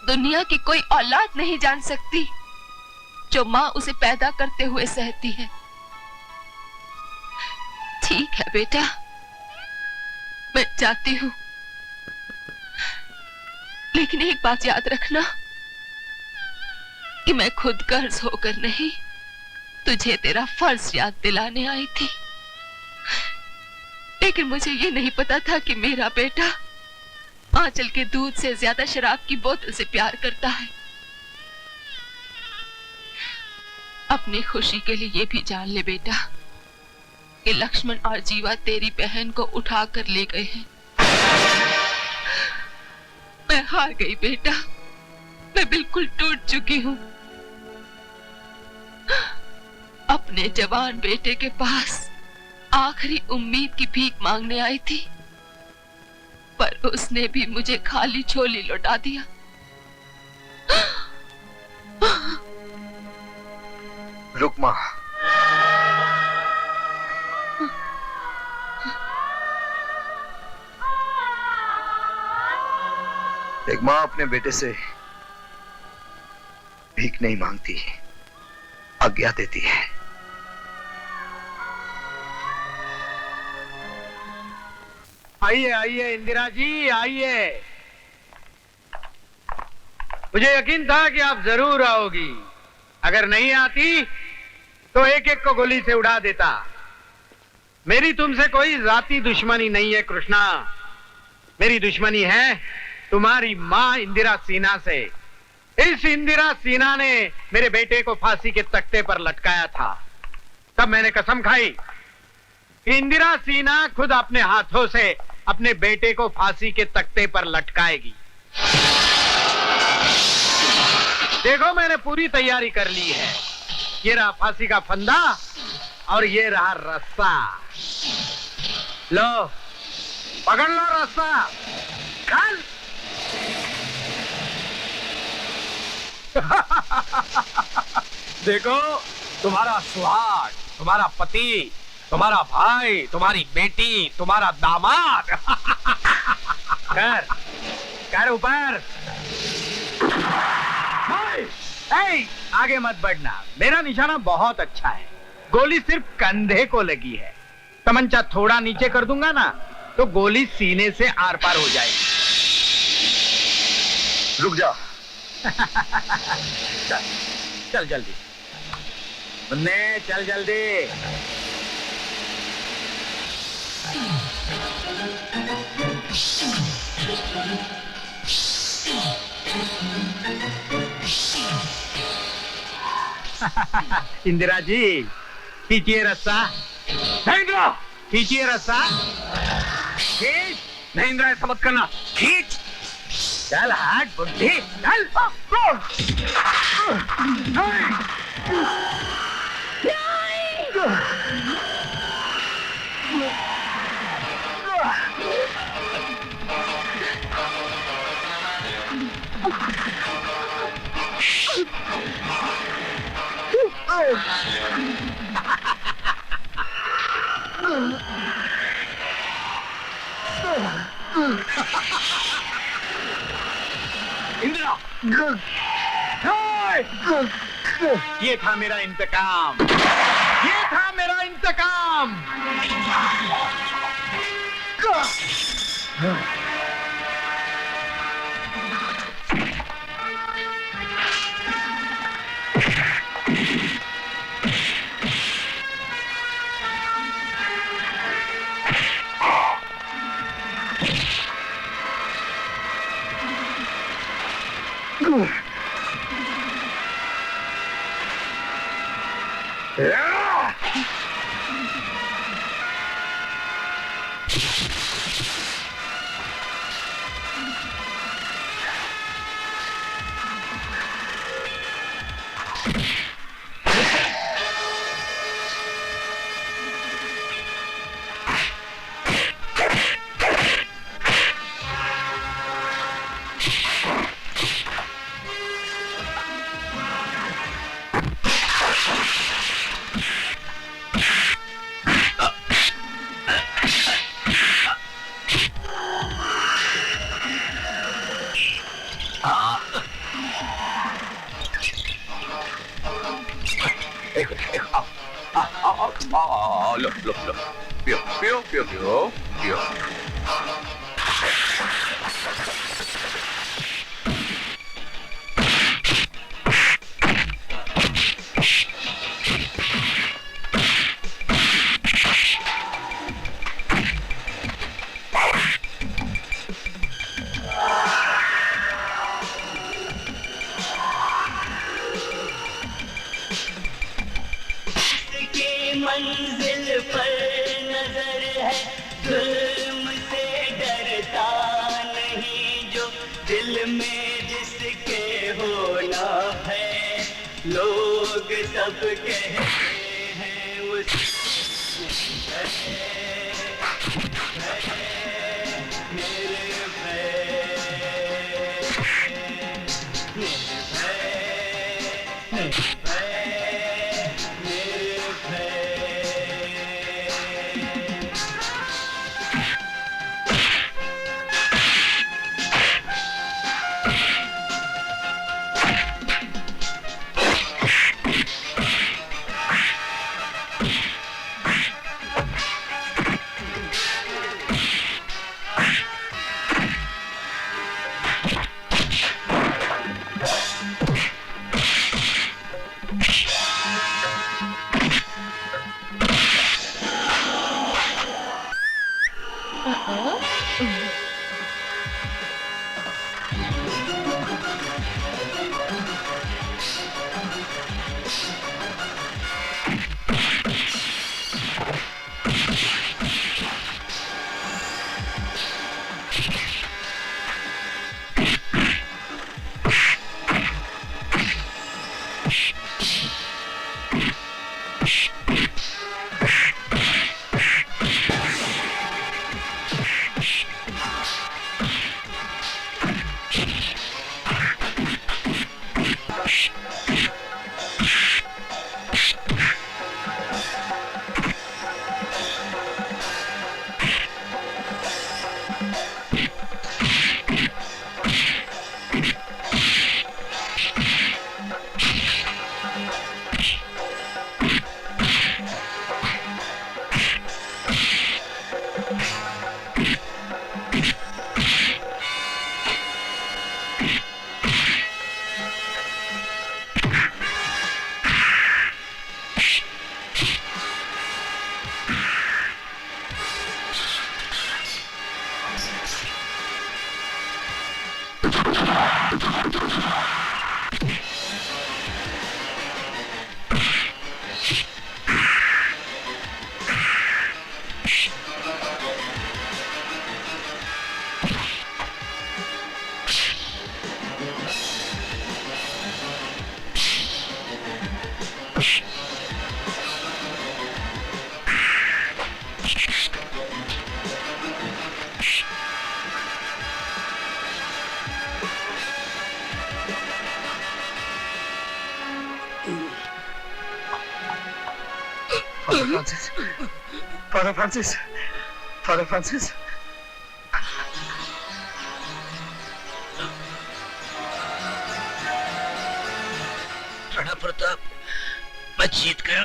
दुनिया की कोई औलाद नहीं जान सकती जो माँ उसे पैदा करते हुए सहती है। ठीक है बेटा, मैं जाती हूँ, लेकिन एक बात याद रखना कि मैं खुद कर्ज होकर नहीं, तुझे तेरा फर्ज याद दिलाने आई थी। लेकिन मुझे ये नहीं पता था कि मेरा बेटा आंचल के दूध से ज्यादा शराब की बोतल से प्यार करता है। अपनी खुशी के लिए ये भी जान ले बेटा कि लक्ष्मण और जीवा तेरी बहन को उठा कर ले गए हैं। मैं हार गई बेटा, मैं बिल्कुल टूट चुकी हूँ। अपने जवान बेटे के पास आखिरी उम्मीद की भीख मांगने आई थी, पर उसने भी मुझे खाली झोली लौटा दिया। रुकमा, एक माँ अपने बेटे से भीख नहीं मांगती, आज्ञा देती है। आइए आइए इंदिरा जी, आइए। मुझे यकीन था कि आप जरूर आओगी। अगर नहीं आती तो एक एक को गोली से उड़ा देता। मेरी तुमसे कोई जाती दुश्मनी नहीं है कृष्णा, मेरी दुश्मनी है तुम्हारी माँ इंदिरा सिन्हा से। इस इंदिरा सिन्हा ने मेरे बेटे को फांसी के तख्ते पर लटकाया था। तब मैंने कसम खाई कि इंदिरा सिन्हा खुद अपने हाथों से अपने बेटे को फांसी के तख्ते पर लटकाएगी। देखो मैंने पूरी तैयारी कर ली है। ये रहा फांसी का फंदा और ये रहा रस्सा। लो पकड़ लो रस्सा, चल। देखो तुम्हारा सुहाग, तुम्हारा पति, तुम्हारा भाई, तुम्हारी बेटी, तुम्हारा दामाद। कर ऊपर। आगे मत बढ़ना, मेरा निशाना बहुत अच्छा है। गोली सिर्फ कंधे को लगी है। तमंचा थोड़ा नीचे कर दूंगा ना तो गोली सीने से आर पार हो जाएगी। रुक जा। चल चल जल्दी मुन्ने, चल जल्दी। इंदिरा जी खींचिए रस्सा। नहीं खींचिए रस्सा, खींच। नहीं इंदिरा ऐसा मत करना, खींच। चल हट बुद्धि, चल। इंदिरा, ये था मेरा इंतकाम, ये था मेरा इंतकाम। मंजिल पर नजर है, जुल्म से डरता नहीं, जो दिल में जिसके होना है, लोग सब कहते Father Francis, Father Francis. Rana Pratap, मैं जीत गया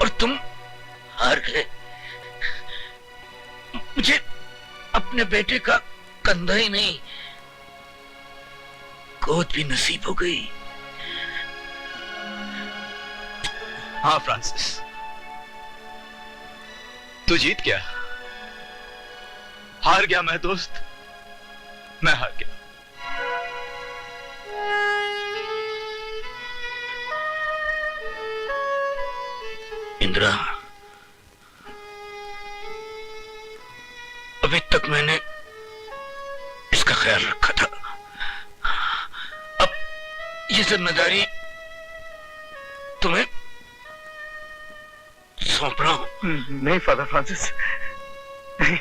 और तुम हार गए। मुझे अपने बेटे का कंधा ही नहीं, गोद भी नसीब हो गई। हाँ फ्रांसिस, तू जीत गया। हार गया मैं दोस्त, मैं हार गया। इंदिरा, अभी तक मैंने इसका ख्याल रखा था, अब ये जिम्मेदारी तुम्हें सौंप रहा हूं। नहीं फादर फ्रांसिस, नहीं।